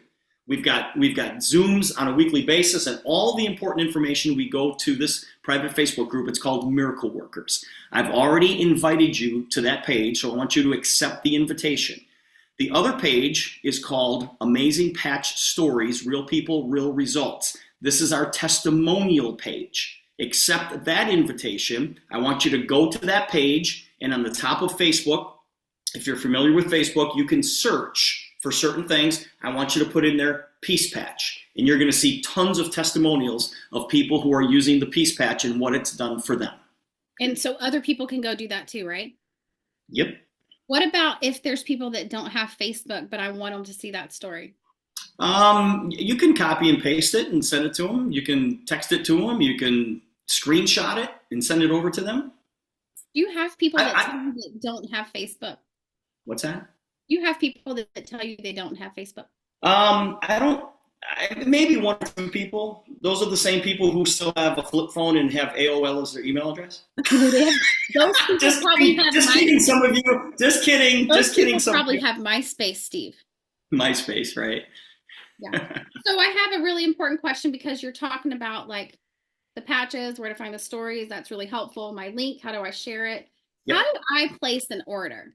We've got Zooms on a weekly basis, and all the important information we go to this private Facebook group. It's called Miracle Workers. I've already invited you to that page, so I want you to accept the invitation. The other page is called Amazing Patch Stories, Real People, Real Results. This is our testimonial page. Accept that invitation. I want you to go to that page, and on the top of Facebook, if you're familiar with Facebook, you can search for certain things. I want you to put in there Peace Patch, and you're going to see tons of testimonials of people who are using the Peace Patch and what it's done for them. And so other people can go do that too, right? Yep. What about if there's people that don't have Facebook, but I want them to see that story? You can copy and paste it and send it to them. You can text it to them. You can screenshot it and send it over to them. Do you have people that tell you that don't have Facebook? What's that? You have people that tell you they don't have Facebook? Maybe 1 or 2 people. Those are the same people who still have a flip phone and have AOL as their email address. Those people probably have just kidding, some of you. Just kidding. Those people probably have MySpace, Steve. MySpace, right? Yeah. So I have a really important question because you're talking about like the patches, where to find the stories. That's really helpful. My link, how do I share it? Yep. How do I place an order?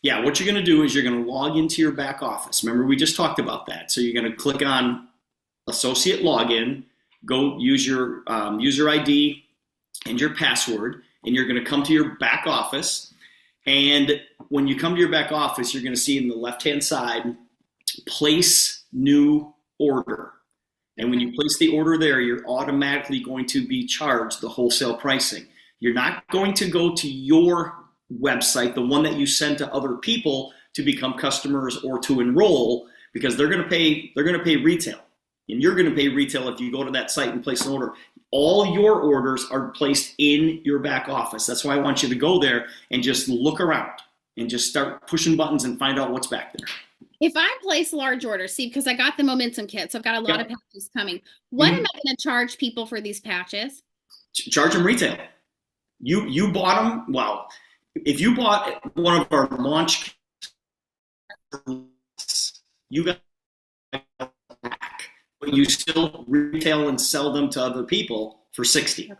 Yeah, what you're going to do is you're going to log into your back office. Remember, we just talked about that. So you're going to click on Associate Login, go use your user ID and your password, and you're going to come to your back office. And when you come to your back office, you're going to see in the left-hand side, Place New Order. And when you place the order there, you're automatically going to be charged the wholesale pricing. You're not going to go to your website, the one that you send to other people to become customers or to enroll, because they're going to pay retail. And you're going to pay retail if you go to that site and place an order. All your orders are placed in your back office. That's why I want you to go there and just look around and just start pushing buttons and find out what's back there. If I place large orders, see, because I got the Momentum kit, so I've got a lot of patches coming. What am I going to charge people for these patches? Charge them retail. You bought them. Well, if you bought one of our launch kits, you got back, but you still retail and sell them to other people for $60.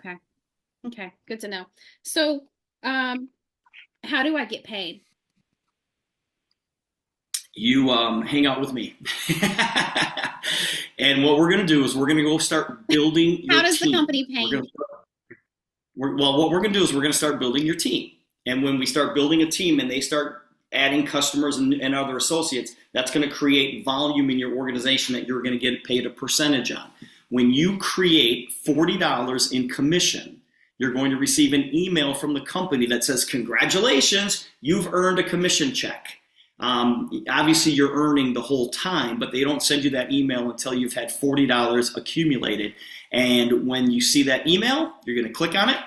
Okay, good to know. So, how do I get paid? you hang out with me. And what we're going to do is we're going to go start building your team. How does the company pay? What we're going to do is we're going to start building your team. And when we start building a team and they start adding customers and other associates, that's going to create volume in your organization that you're going to get paid a percentage on. When you create $40 in commission, you're going to receive an email from the company that says, congratulations, you've earned a commission check. Obviously, you're earning the whole time, but they don't send you that email until you've had $40 accumulated. And when you see that email, you're going to click on it,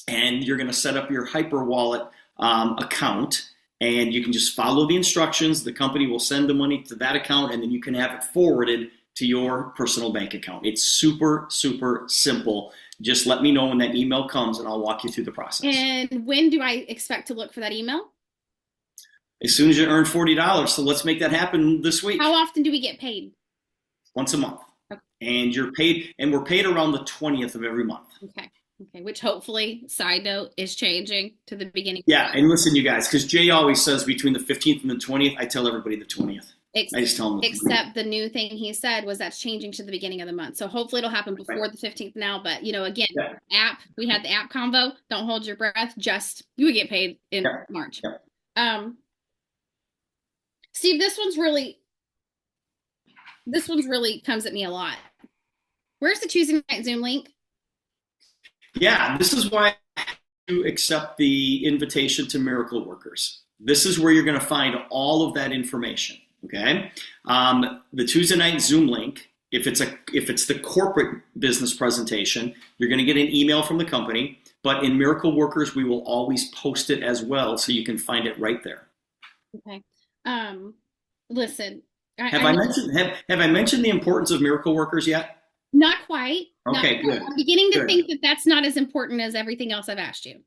and you're going to set up your HyperWallet account. And you can just follow the instructions. The company will send the money to that account, and then you can have it forwarded to your personal bank account. It's super, super simple. Just let me know when that email comes, and I'll walk you through the process. And when do I expect to look for that email? As soon as you earn $40. So let's make that happen this week. How often do we get paid? Once a month. Okay. And you're paid, and we're paid around the 20th of every month. Okay. Okay. Which hopefully, side note, is changing to the beginning. Yeah. And listen, you guys, because Jay always says between the 15th and the 20th, I tell everybody the 20th. I just tell them. Except the new thing he said was that's changing to the beginning of the month. So hopefully it'll happen before the 15th now. But, again, we had the app combo. Don't hold your breath. Just, you would get paid in March. Steve, this one's really comes at me a lot. Where's the Tuesday night Zoom link? Yeah, this is why you accept the invitation to Miracle Workers. This is where you're going to find all of that information. Okay, the Tuesday night Zoom link. If it's the corporate business presentation, you're going to get an email from the company. But in Miracle Workers, we will always post it as well, so you can find it right there. Okay. Listen. Have I mentioned the importance of Miracle Workers yet? Not quite. Okay, good. I'm beginning to think that that's not as important as everything else I've asked you.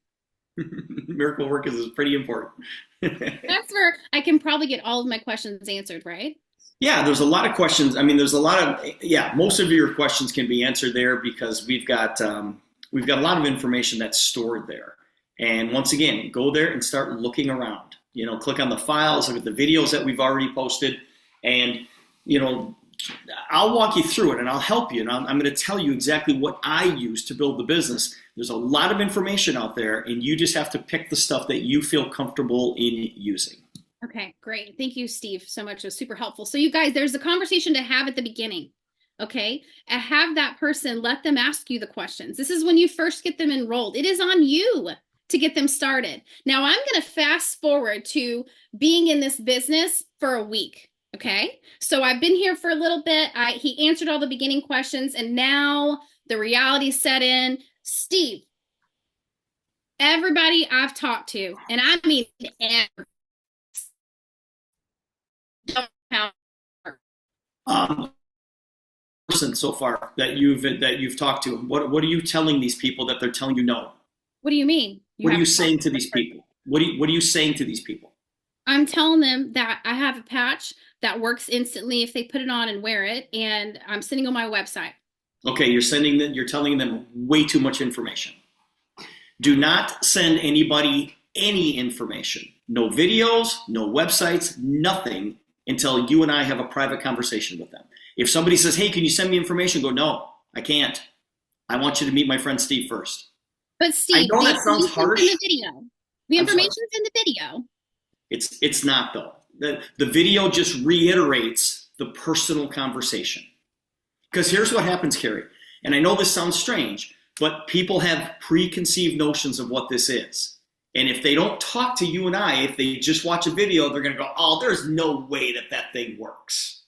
Miracle Workers is pretty important. That's where I can probably get all of my questions answered, right? Yeah, there's a lot of questions. I mean, most of your questions can be answered there because we've got a lot of information that's stored there. And once again, go there and start looking around. Click on the files, look at the videos that we've already posted, and I'll walk you through it and I'll help you. And I'm going to tell you exactly what I use to build the business. There's a lot of information out there, and you just have to pick the stuff that you feel comfortable in using. Okay, great. Thank you, Steve, so much. It was super helpful. So you guys, there's a conversation to have at the beginning. Okay, and have that person, let them ask you the questions. This is when you first get them enrolled. It is on you to get them started. Now I'm going to fast forward to being in this business for a week. Okay, so I've been here for a little bit. He answered all the beginning questions, and now the reality set in. Steve, everybody I've talked to, and I mean everybody, Person so far that you've talked to, what are you telling these people that they're telling you no? What do you mean? What are you saying to these people? What are you saying to these people? I'm telling them that I have a patch that works instantly if they put it on and wear it, and I'm sending on my website. Okay, you're telling them way too much information. Do not send anybody any information. No videos, no websites, nothing until you and I have a private conversation with them. If somebody says, hey, can you send me information? Go, no, I can't. I want you to meet my friend Steve first. But Steve, I know that sounds harsh. In the video. The information's in the video. It's not though. The video just reiterates the personal conversation. Because here's what happens, Carrie, and I know this sounds strange, but people have preconceived notions of what this is. And if they don't talk to you and I, if they just watch a video, they're going to go, oh, there's no way that thing works.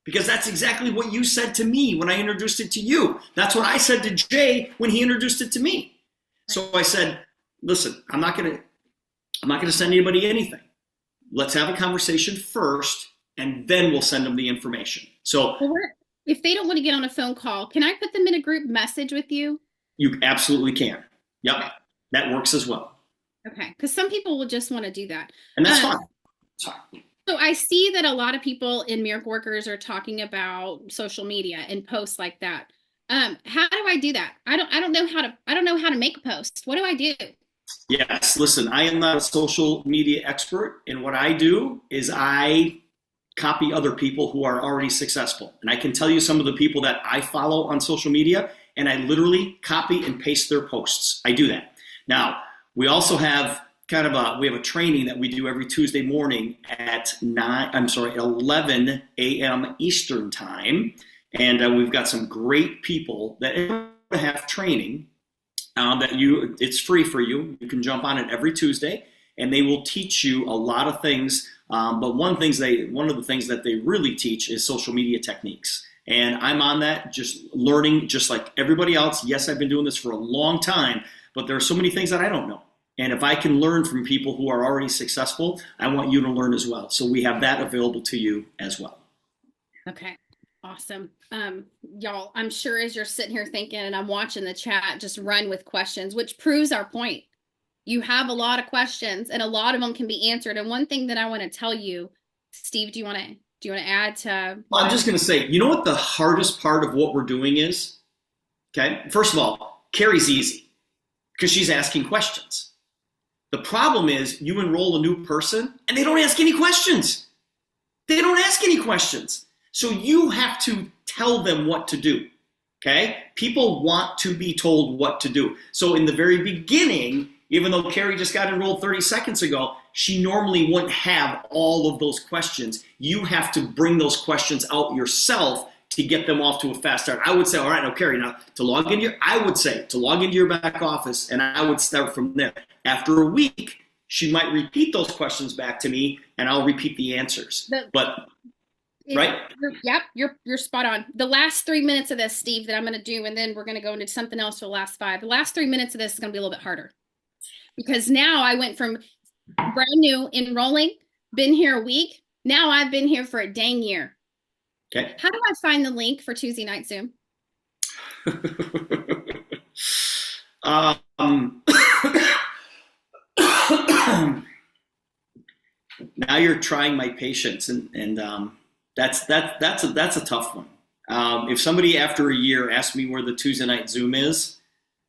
Because that's exactly what you said to me when I introduced it to you. That's what I said to Jay when he introduced it to me. So I said, listen, I'm not going to send anybody anything. Let's have a conversation first, and then we'll send them the information. So if they don't want to get on a phone call, can I put them in a group message with you? You absolutely can. Yep, okay. That works as well. Okay, because some people will just want to do that. And that's fine. It's fine. So I see that a lot of people in Miracle Workers are talking about social media and posts like that. How do I do that? I don't know how to make a post. What do I do? Yes, listen, I am not a social media expert, and what I do is I copy other people who are already successful. And I can tell you some of the people that I follow on social media, and I literally copy and paste their posts. I do that. Now, we also have we have a training that we do every Tuesday morning at 11 a.m. Eastern time. And we've got some great people that have training it's free for you. You can jump on it every Tuesday, and they will teach you a lot of things. But one of the things that they really teach is social media techniques. And I'm on that, just learning, just like everybody else. Yes, I've been doing this for a long time, but there are so many things that I don't know. And if I can learn from people who are already successful, I want you to learn as well. So we have that available to you as well. Okay. Awesome. Y'all, I'm sure as you're sitting here thinking, and I'm watching the chat just run with questions, which proves our point. You have a lot of questions, and a lot of them can be answered. And one thing that I want to tell you, Steve, do you want to add to? Well, I'm just going to say, you know what the hardest part of what we're doing is? Okay. First of all, Carrie's easy because she's asking questions. The problem is you enroll a new person and they don't ask any questions. They don't ask any questions. So you have to tell them what to do, okay? People want to be told what to do. So in the very beginning, even though Carrie just got enrolled 30 seconds ago, she normally wouldn't have all of those questions. You have to bring those questions out yourself to get them off to a fast start. I would say, all right, now Carrie, to log into your back office, and I would start from there. After a week, she might repeat those questions back to me, and I'll repeat the answers. Right? You're spot on. The last 3 minutes of this, Steve, that I'm going to do, and then we're going to go into something else for the last 5. The last 3 minutes of this is going to be a little bit harder because now I went from brand new enrolling, been here a week. Now I've been here for a dang year. Okay. How do I find the link for Tuesday Night Zoom? Now you're trying my patience, and that's a tough one. If somebody after a year asked me where the Tuesday Night Zoom is,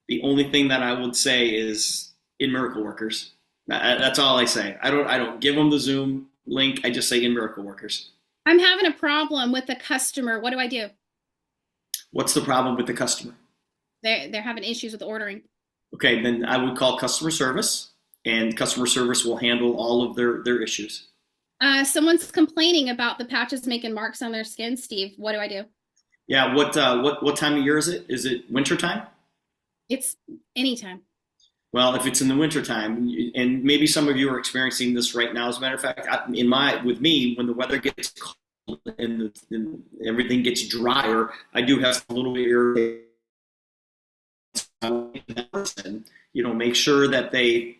the only thing that I would say is in Miracle Workers. That's all I say. I don't give them the Zoom link. I just say in Miracle Workers. I'm having a problem with the customer. What do I do? What's the problem with the customer? They're having issues with ordering. Okay, then I would call customer service, and customer service will handle all of their issues. Someone's complaining about the patches making marks on their skin, Steve. What do I do? Yeah, what time of year is it? Is it winter time? It's anytime. Well, if it's in the wintertime, and maybe some of you are experiencing this right now, as a matter of fact, with me, when the weather gets cold and everything gets drier, I do have a little bit irritated. Make sure that they,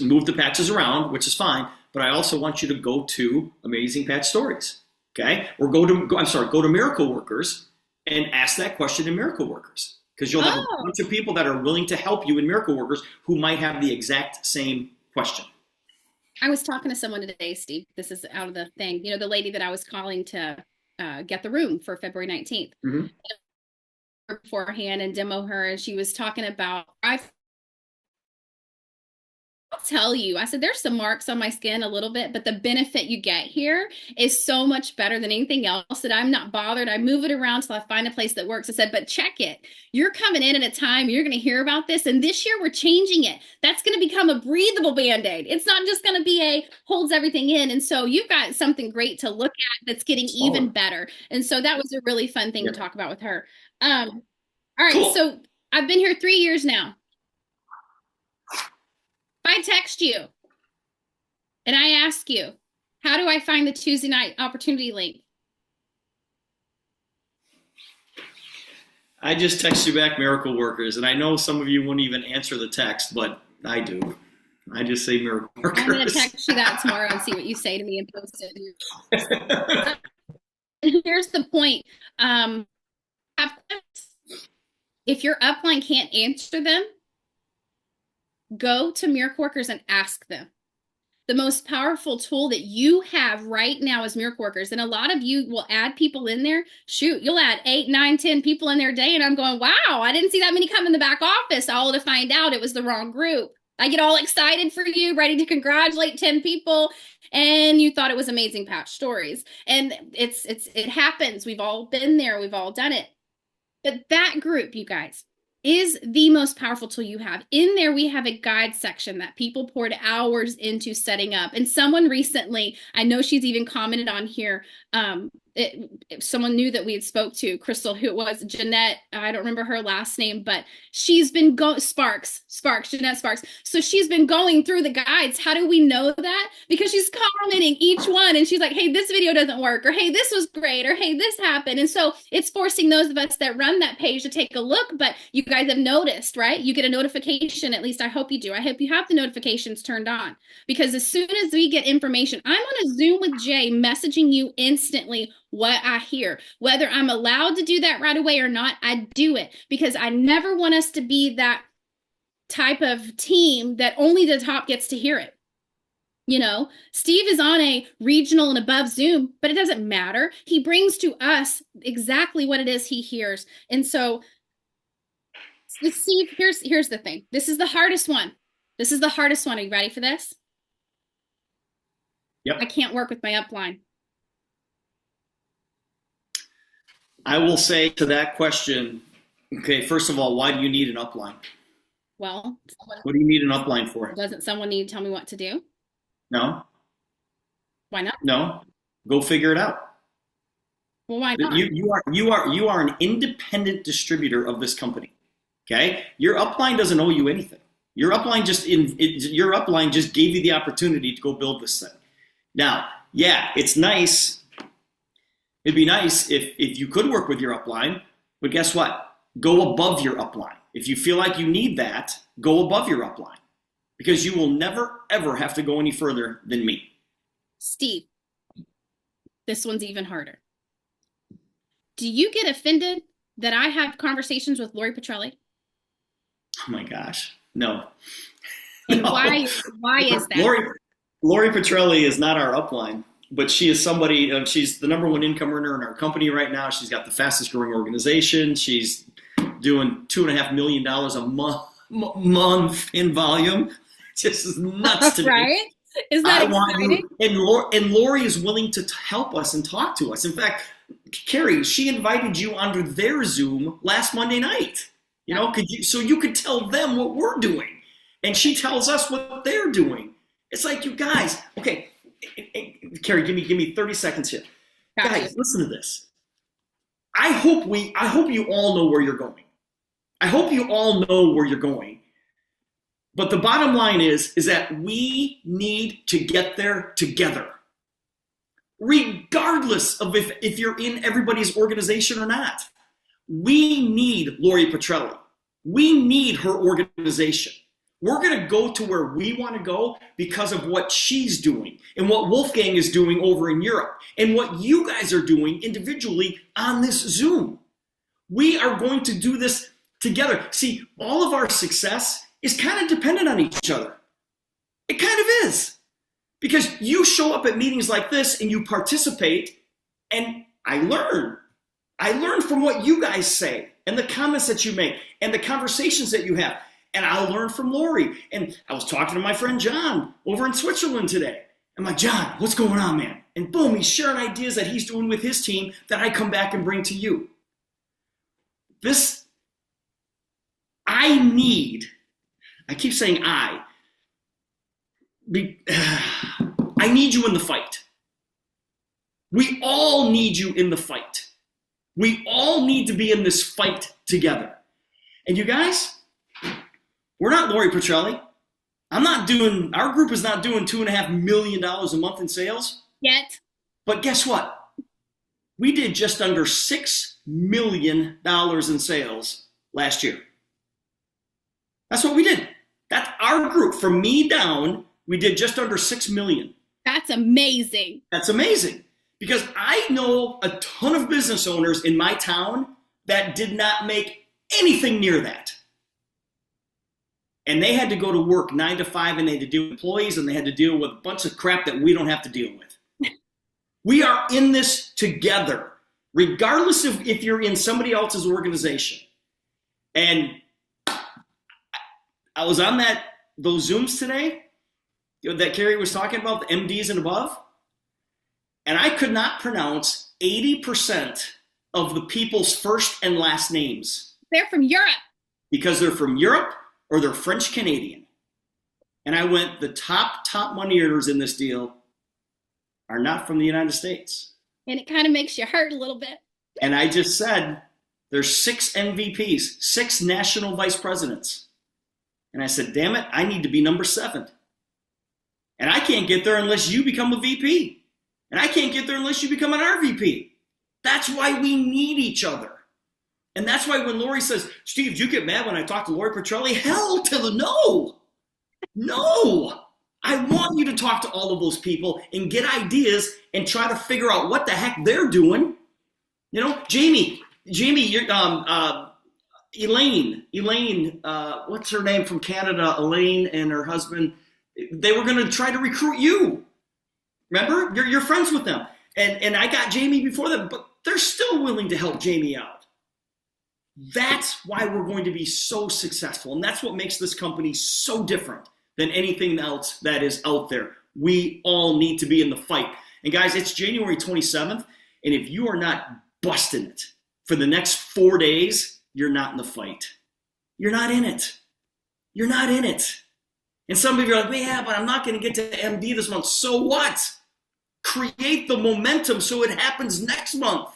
move the patches around, which is fine. But I also want you to go to Amazing Patch Stories, okay? Or go to Miracle Workers and ask that question in Miracle Workers. Because you'll have a bunch of people that are willing to help you in Miracle Workers who might have the exact same question. I was talking to someone today, Steve. This is out of the thing. The lady that I was calling to get the room for February 19th. Mm-hmm. Beforehand and demo her, and she was talking about I'll tell you, I said, there's some marks on my skin a little bit, but the benefit you get here is so much better than anything else that I'm not bothered. I move it around till I find a place that works. I said, but check it. You're coming in at a time, you're going to hear about this. And this year we're changing it. That's going to become a breathable Band-Aid. It's not just going to be a holds everything in. And so you've got something great to look at that's getting even better. And so that was a really fun thing to talk about with her. All right. Cool. So I've been here 3 years now. If I text you and I ask you, how do I find the Tuesday night opportunity link? I just text you back Miracle Workers, and I know some of you wouldn't even answer the text, but I do. I just say Miracle Workers. I'm going to text you that tomorrow and see what you say to me and post it. And here's the point. If your upline can't answer them, go to Miracle Workers and ask them. The most powerful tool that you have right now is Miracle Workers. And a lot of you will add people in there. Shoot, you'll add 8, 9, 10 people in there a day. And I'm going, wow, I didn't see that many come in the back office, all to find out it was the wrong group. I get all excited for you, ready to congratulate 10 people, and you thought it was amazing patch stories. And it happens. We've all been there, we've all done it. But that group, you guys, is the most powerful tool you have. In there, we have a guide section that people poured hours into setting up. And someone recently, I know she's even commented on here, someone knew that we had spoke to, Crystal, who it was, Jeanette, I don't remember her last name, but she's been Sparks, Jeanette Sparks. So she's been going through the guides. How do we know that? Because she's commenting each one and she's like, hey, this video doesn't work, or hey, this was great, or hey, this happened. And so it's forcing those of us that run that page to take a look, but you guys have noticed, right? You get a notification, at least I hope you do. I hope you have the notifications turned on, because as soon as we get information, I'm on a Zoom with Jay messaging you instantly what I hear. Whether I'm allowed to do that right away or not, I do it, because I never want us to be that type of team that only the top gets to hear it. You know, Steve is on a regional and above Zoom, but it doesn't matter. He brings to us exactly what it is he hears. And so, Steve, here's the thing. This is the hardest one. This is the hardest one. Are you ready for this? Yep. I can't work with my upline. I will say to that question, okay, first of all, why do you need an upline? Well, What do you need an upline for? doesn't someone need to tell me what to do? No, Why not? no, go figure it out. Well, why not? You are an independent distributor of this company. Okay, your upline doesn't owe you anything. Your upline just gave you the opportunity to go build this thing. Now, yeah, it's nice. It'd be nice if you could work with your upline, but guess what? Go above your upline. If you feel like you need that, go above your upline, because you will never, ever have to go any further than me. Steve, this one's even harder. Do you get offended that I have conversations with Lori Petrelli? Oh my gosh, no. And No. why is that? Lori Petrelli is not our upline, but she is somebody, she's the number one income earner in our company right now. She's got the fastest growing organization. She's doing $2.5 million a month in volume. Just is nuts to me. Right? Is that exciting? And Lori is willing to help us and talk to us. In fact, Carrie, she invited you onto their Zoom last Monday night. You know, so you could tell them what we're doing, and she tells us what they're doing. It's like, you guys, okay, Carrie, give me 30 seconds here. Gotcha. Guys, listen to this. I hope you all know where you're going. I hope you all know where you're going. But the bottom line is that we need to get there together, regardless of if you're in everybody's organization or not. We need Lori Petrelli. We need her organization. We're going to go to where we want to go because of what she's doing and what Wolfgang is doing over in Europe and what you guys are doing individually on this Zoom. We are going to do this together. See, all of our success is kind of dependent on each other. It kind of is. Because you show up at meetings like this and you participate, and I learn. I learn from what you guys say and the comments that you make and the conversations that you have. And I'll learn from Lori. And I was talking to my friend John over in Switzerland today. I'm like, John, what's going on, man? And boom, he's sharing ideas that he's doing with his team that I come back and bring to you. I keep saying I need you in the fight. We all need you in the fight. We all need to be in this fight together. And you guys, we're not Lori Petrelli. Our group is not doing $2.5 million a month in sales. Yet. But guess what? We did just under $6 million in sales last year. That's what we did. That's our group. From me down, we did just under 6 million. That's amazing. That's amazing. Because I know a ton of business owners in my town that did not make anything near that. And they had to go to work 9 to 5, and they had to deal with employees, and they had to deal with a bunch of crap that we don't have to deal with. We are in this together, regardless of if you're in somebody else's organization. And I was on that those Zooms today that Carrie was talking about, the MDs and above, and I could not pronounce 80% of the people's first and last names. They're from Europe. Because they're from Europe or they're French Canadian. And I went, the top money earners in this deal are not from the United States. And it kind of makes you hurt a little bit. And I just said, there's 6 MVPs, 6 national vice presidents. And I said, damn it, I need to be number 7. And I can't get there unless you become a VP. And I can't get there unless you become an RVP. That's why we need each other. And that's why when Lori says, Steve, did you get mad when I talked to Lori Petrelli? Hell to the no. No. I want you to talk to all of those people and get ideas and try to figure out what the heck they're doing. You know, Jamie, you're, Elaine, what's her name from Canada? Elaine and her husband, they were going to try to recruit you. Remember? You're friends with them. And I got Jamie before them, but they're still willing to help Jamie out. That's why we're going to be so successful. And that's what makes this company so different than anything else that is out there. We all need to be in the fight. And guys, it's January 27th. And if you are not busting it for the next 4 days, you're not in the fight. You're not in it. You're not in it. And some of you are like, yeah, but I'm not going to get to MD this month. So what? Create the momentum so it happens next month.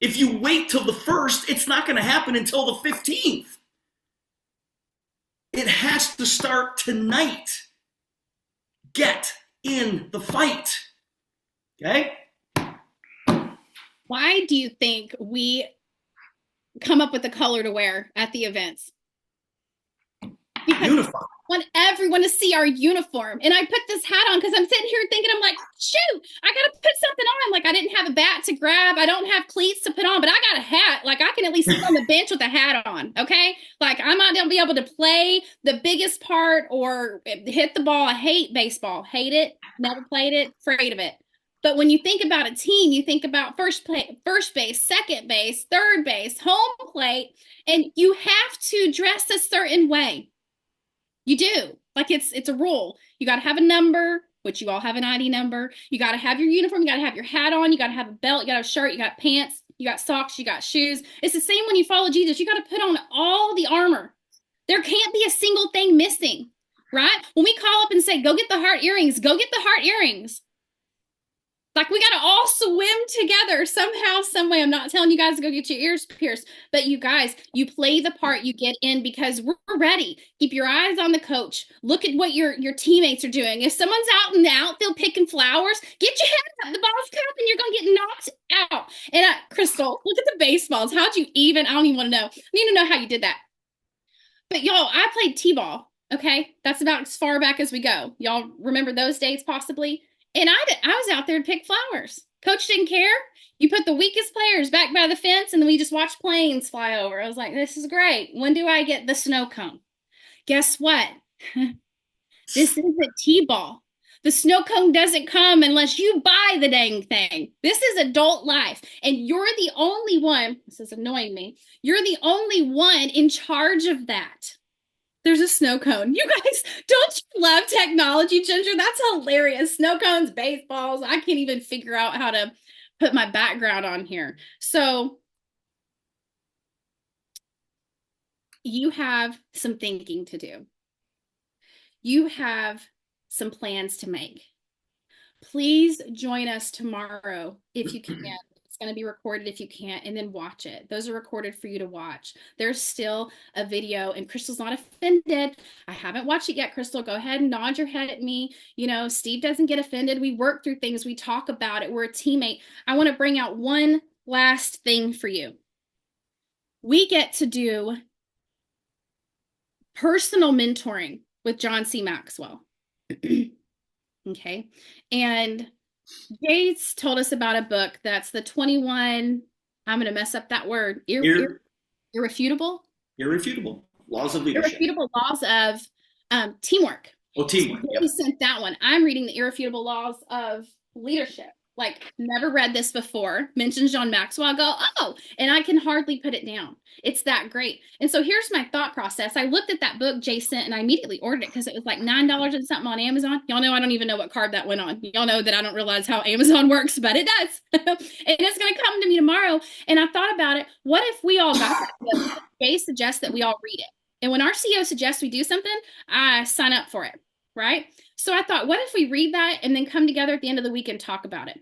If you wait till the 1st, it's not going to happen until the 15th. It has to start tonight. Get in the fight. Okay? Why do you think we come up with the color to wear at the events? Because Uniform. I want everyone to see our uniform. And I put this hat on because I'm sitting here thinking, I'm like, shoot, I got to put something on. Like, I didn't have a bat to grab. I don't have cleats to put on, but I got a hat. Like, I can at least sit on the bench with a hat on. Okay. Like, I might not be able to play the biggest part or hit the ball. I hate baseball. Hate it. Never played it. Afraid of it. But when you think about a team, you think about first base, second base, third base, home plate, and you have to dress a certain way. You do. Like it's a rule. You got to have a number, which you all have an ID number. You got to have your uniform. You got to have your hat on. You got to have a belt. You got to have a shirt. You got pants. You got socks. You got shoes. It's the same when you follow Jesus. You got to put on all the armor. There can't be a single thing missing, right? When we call up and say, go get the heart earrings, go get the heart earrings. Like, we got to all swim together somehow, some way. I'm not telling you guys to go get your ears pierced, but you guys, you play the part, you get in because we're ready. Keep your eyes on the coach. Look at what your teammates are doing. If someone's out in the outfield picking flowers, get your head up. The ball's coming. You're going to get knocked out. And Crystal, look at the baseballs. How'd you even? I don't even want to know. I need to know how you did that. But y'all, I played t-ball. Okay. That's about as far back as we go. Y'all remember those days possibly? And I was out there to pick flowers. Coach didn't care. You put the weakest players back by the fence, and then we just watched planes fly over. I was like, this is great. When do I get the snow cone? Guess what? This isn't t-ball. The snow cone doesn't come unless you buy the dang thing. This is adult life. And you're the only one, this is annoying me, you're the only one in charge of that. There's a snow cone. You guys, don't you love technology, Ginger? That's hilarious. Snow cones, baseballs. I can't even figure out how to put my background on here. So you have some thinking to do. You have some plans to make. Please join us tomorrow if you can. It's going to be recorded if you can't, and then watch it. Those are recorded for you to watch. There's still a video, and Crystal's not offended. I haven't watched it yet, Crystal. Go ahead and nod your head at me. You know, Steve doesn't get offended. We work through things. We talk about it. We're a teammate. I want to bring out one last thing for you. We get to do personal mentoring with John C. Maxwell. Okay. And Gates told us about a book that's the 21, I'm going to mess up that word, irrefutable laws of leadership. Irrefutable laws of teamwork. Oh, teamwork. So he sent that one. I'm reading the irrefutable laws of leadership. like never read this before, mentions John Maxwell. I go, oh, and I can hardly put it down. It's that great. And so here's my thought process. I looked at that book Jay sent and I immediately ordered it because it was like $9 and something on Amazon. Y'all know I don't even know what card that went on. Y'all know that I don't realize how Amazon works, but it does. And it's going to come to me tomorrow. And I thought about it. What if we all got that book? Jay suggests that we all read it. And when our CEO suggests we do something, I sign up for it, right? So I thought, what if we read that and then come together at the end of the week and talk about it?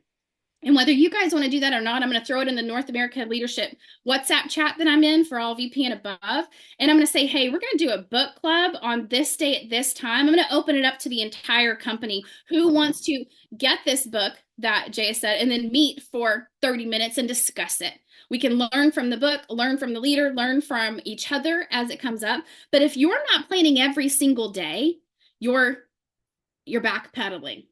And whether you guys want to do that or not, I'm going to throw it in the North America Leadership WhatsApp chat that I'm in for all VP and above. And I'm going to say, hey, we're going to do a book club on this day at this time. I'm going to open it up to the entire company who wants to get this book that Jay said, and then meet for 30 minutes and discuss it. We can learn from the book, learn from the leader, learn from each other as it comes up. But if you're not planning every single day, you're backpedaling.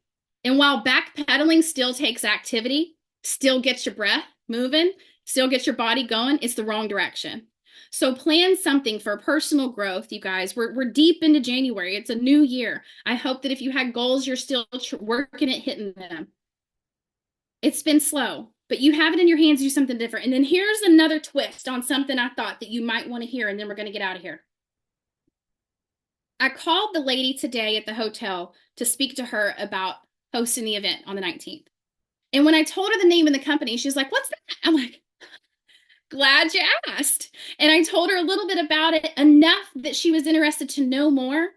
And while backpedaling still takes activity, still gets your breath moving, still gets your body going, it's the wrong direction. So plan something for personal growth, you guys. We're deep into January. It's a new year. I hope that if you had goals, you're still working at hitting them. It's been slow, but you have it in your hands to do something different. And then here's another twist on something I thought that you might want to hear, and then we're going to get out of here. I called the lady today at the hotel to speak to her about hosting the event on the 19th. And when I told her the name of the company, she's like, what's that? I'm like, glad you asked. And I told her a little bit about it, enough that she was interested to know more.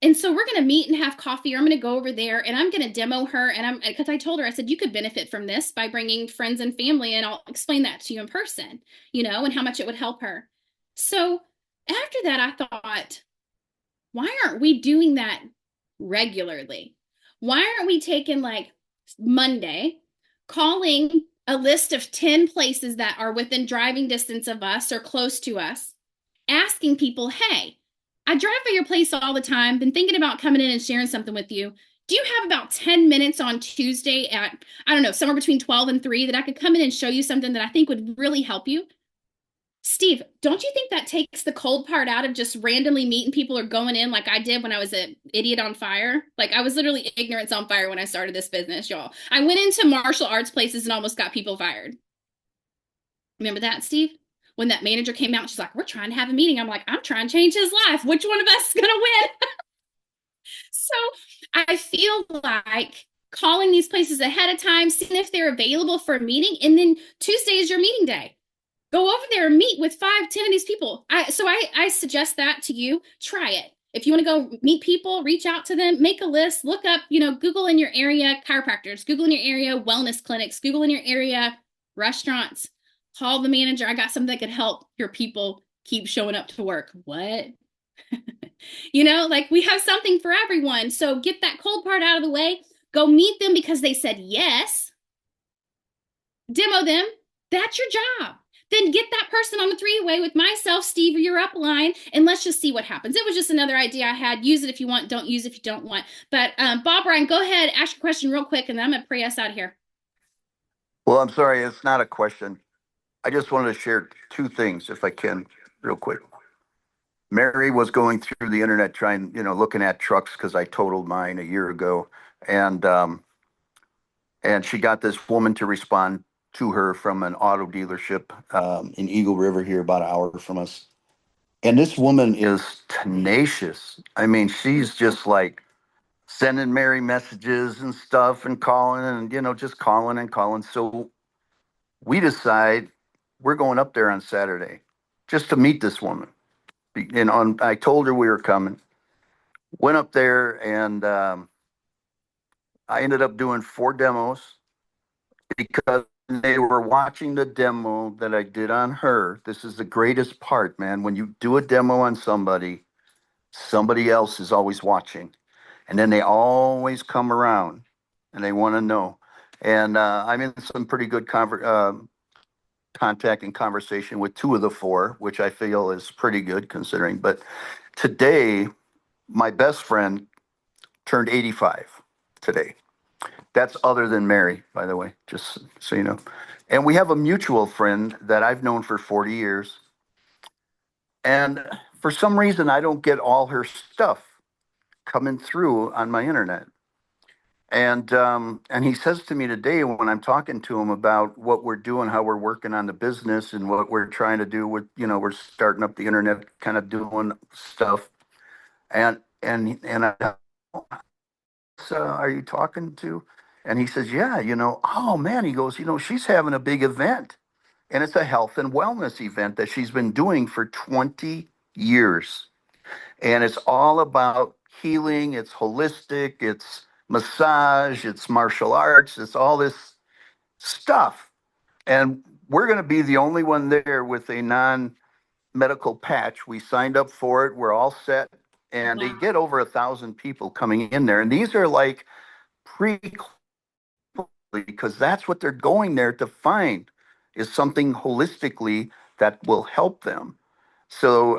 And so we're going to meet and have coffee, or I'm going to go over there and I'm going to demo her. And because I told her, I said, you could benefit from this by bringing friends and family, and I'll explain that to you in person, and how much it would help her. So after that, I thought, why aren't we doing that regularly? Why aren't we taking like Monday, calling a list of 10 places that are within driving distance of us or close to us, asking people, hey, I drive by your place all the time, been thinking about coming in and sharing something with you. Do you have about 10 minutes on Tuesday at, I don't know, somewhere between 12 and 3 that I could come in and show you something that I think would really help you? Steve, don't you think that takes the cold part out of just randomly meeting people or going in like I did when I was an idiot on fire? Like, I was literally ignorance on fire when I started this business, y'all. I went into martial arts places and almost got people fired. Remember that, Steve? When that manager came out, she's like, we're trying to have a meeting. I'm like, I'm trying to change his life. Which one of us is going to win? So I feel like calling these places ahead of time, seeing if they're available for a meeting, and then Tuesday is your meeting day. Go over there and meet with 5, 10 of these people. I suggest that to you. Try it. If you want to go meet people, reach out to them, make a list, look up, Google in your area chiropractors, Google in your area wellness clinics, Google in your area restaurants. Call the manager. I got something that could help your people keep showing up to work. What? Like, we have something for everyone. So get that cold part out of the way. Go meet them because they said yes. Demo them. That's your job. Then get that person on the 3-way with myself, Steve, or your upline, and let's just see what happens. It was just another idea I had. Use it if you want. Don't use it if you don't want. But Bob Ryan, go ahead, ask your question real quick, and then I'm going to pray us out of here. Well, I'm sorry, it's not a question. I just wanted to share 2 things, if I can, real quick. Mary was going through the internet trying, looking at trucks because I totaled mine a year ago, and she got this woman to respond to her from an auto dealership in Eagle River here, about an hour from us. And this woman is tenacious. I mean, she's just like sending Mary messages and stuff and calling and, just calling and calling. So we decide we're going up there on Saturday just to meet this woman. And I told her we were coming. Went up there and I ended up doing 4 demos because they were watching the demo that I did on her. This is the greatest part, man. When you do a demo on somebody else is always watching. And then they always come around and they want to know. And I'm in some pretty good contact and conversation with 2 of the 4, which I feel is pretty good considering. But today, my best friend turned 85 today. That's other than Mary, by the way, just so you know. And we have a mutual friend that I've known for 40 years. And for some reason, I don't get all her stuff coming through on my internet. And he says to me today when I'm talking to him about what we're doing, how we're working on the business and what we're trying to do with, we're starting up the internet, kind of doing stuff. And I, are you talking to? And he says, yeah, oh man, he goes, she's having a big event, and it's a health and wellness event that she's been doing for 20 years. And it's all about healing, it's holistic, it's massage, it's martial arts, it's all this stuff. And we're going to be the only one there with a non-medical patch. We signed up for it. We're all set. And they get over 1,000 people coming in there. And these are like pre, because that's what they're going there to find, is something holistically that will help them. So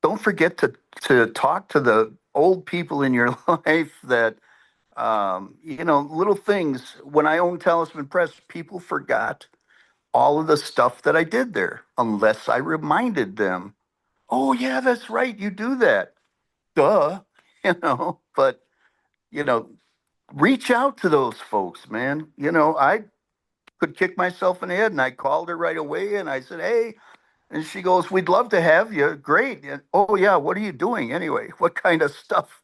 don't forget to talk to the old people in your life that, little things. When I owned Talisman Press, people forgot all of the stuff that I did there unless I reminded them. Oh, yeah, that's right. You do that. Duh. But, you know, reach out to those folks, man. I could kick myself in the head, and I called her right away and I said, hey, and she goes, we'd love to have you. Great. And, oh, yeah, what are you doing anyway? What kind of stuff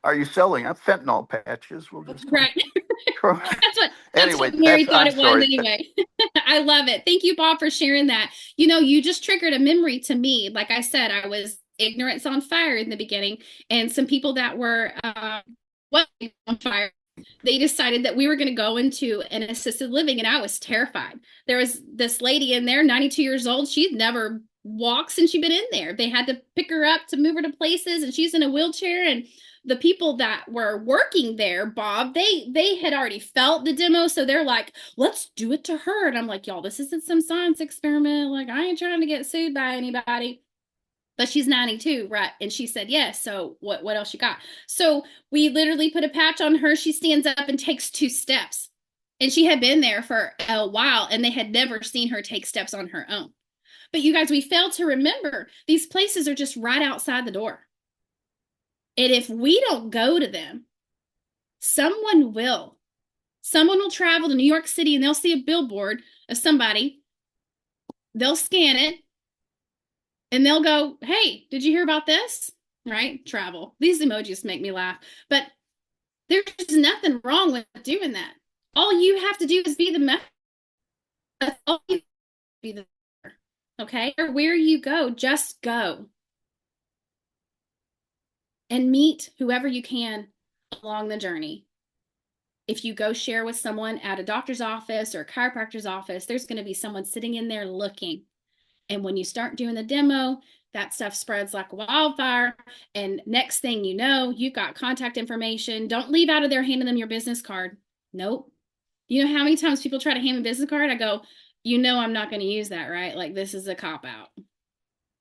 are you selling? I'm fentanyl patches. We'll just Right. That's anyway, what Mary thought I'm it was sorry. anyway. I love it. Thank you, Bob, for sharing that. You just triggered a memory to me. Like I said, I was ignorance on fire in the beginning, and some people that were on fire, they decided that we were going to go into an assisted living, and I was terrified. There was this lady in there, 92 years old. She'd never walked since she'd been in there. They had to pick her up to move her to places, and she's in a wheelchair. And the people that were working there, Bob, they had already felt the demo, so they're like, let's do it to her. And I'm like, y'all, this isn't some science experiment. Like, I ain't trying to get sued by anybody. But she's 92, right? And she said yes. So what else you got? So we literally put a patch on her. She stands up and takes 2 steps. And she had been there for a while, and they had never seen her take steps on her own. But you guys, we failed to remember these places are just right outside the door. And if we don't go to them, someone will. Someone will travel to New York City and they'll see a billboard of somebody. They'll scan it and they'll go, hey, did you hear about this? Right? Travel. These emojis make me laugh. But there's nothing wrong with doing that. All you have to do is be the messenger. That's all you be the messenger. Okay? Or where you go, just go. And meet whoever you can along the journey. If you go share with someone at a doctor's office or a chiropractor's office, there's going to be someone sitting in there looking. And when you start doing the demo, that stuff spreads like wildfire. And next thing you know, you've got contact information. Don't leave out of there handing them your business card. Nope. You know how many times people try to hand me a business card? I go, I'm not going to use that, right? Like, this is a cop out.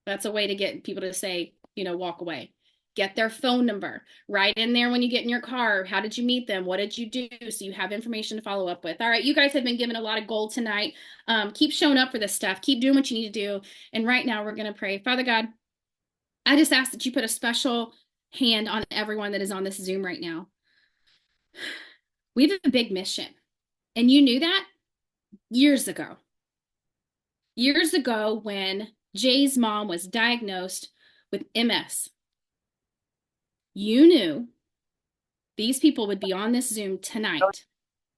That's a way to get people to say, walk away. Get their phone number right in there when you get in your car. How did you meet them? What did you do? So you have information to follow up with. All right, you guys have been given a lot of gold tonight. Keep showing up for this stuff. Keep doing what you need to do. And right now we're going to pray. Father God, I just ask that you put a special hand on everyone that is on this Zoom right now. We have a big mission. And you knew that years ago. Years ago when Jay's mom was diagnosed with MS. You knew these people would be on this Zoom tonight.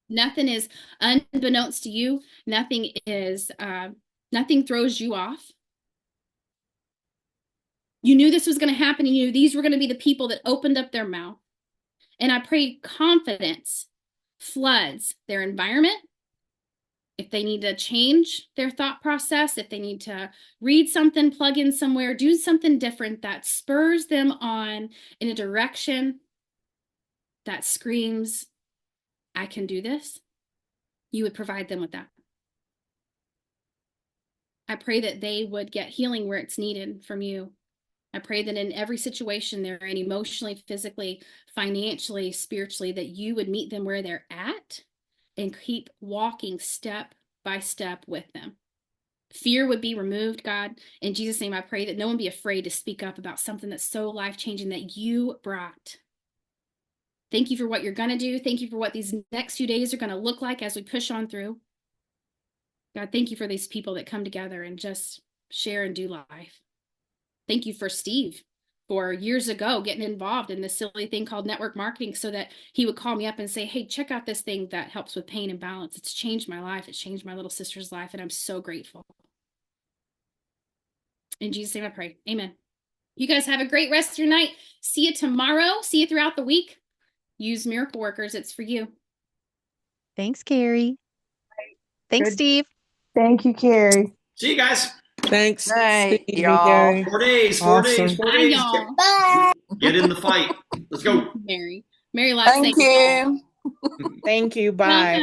Nothing is unbeknownst to you. Nothing throws you off. You knew this was going to happen. You knew these were going to be the people that opened up their mouth. And I pray confidence floods their environment. If they need to change their thought process, if they need to read something, plug in somewhere, do something different that spurs them on in a direction that screams, I can do this, you would provide them with that. I pray that they would get healing where it's needed from you. I pray that in every situation they're in, emotionally, physically, financially, spiritually, that you would meet them where they're at and keep walking step by step with them. Fear would be removed, God. In Jesus' name, I pray that no one be afraid to speak up about something that's so life-changing that you brought. Thank you for what you're going to do. Thank you for what these next few days are going to look like as we push on through. God, thank you for these people that come together and just share and do life. Thank you for Steve for years ago getting involved in this silly thing called network marketing so that he would call me up and say, hey, check out this thing that helps with pain and balance. It's changed my life. It's changed my little sister's life. And I'm so grateful. In Jesus' name I pray. Amen. You guys have a great rest of your night. See you tomorrow. See you throughout the week. Use Miracle Workers. It's for you. Thanks, Carrie. Thanks, Good. Steve. Thank you, Carrie. See you guys. Thanks, Night, Steve and y'all. Carrie. 4 days. Awesome. 4 Bye, days. y'all. Get in the fight. Let's go. Mary. Mary Lives. Thank you. Thank you. Bye.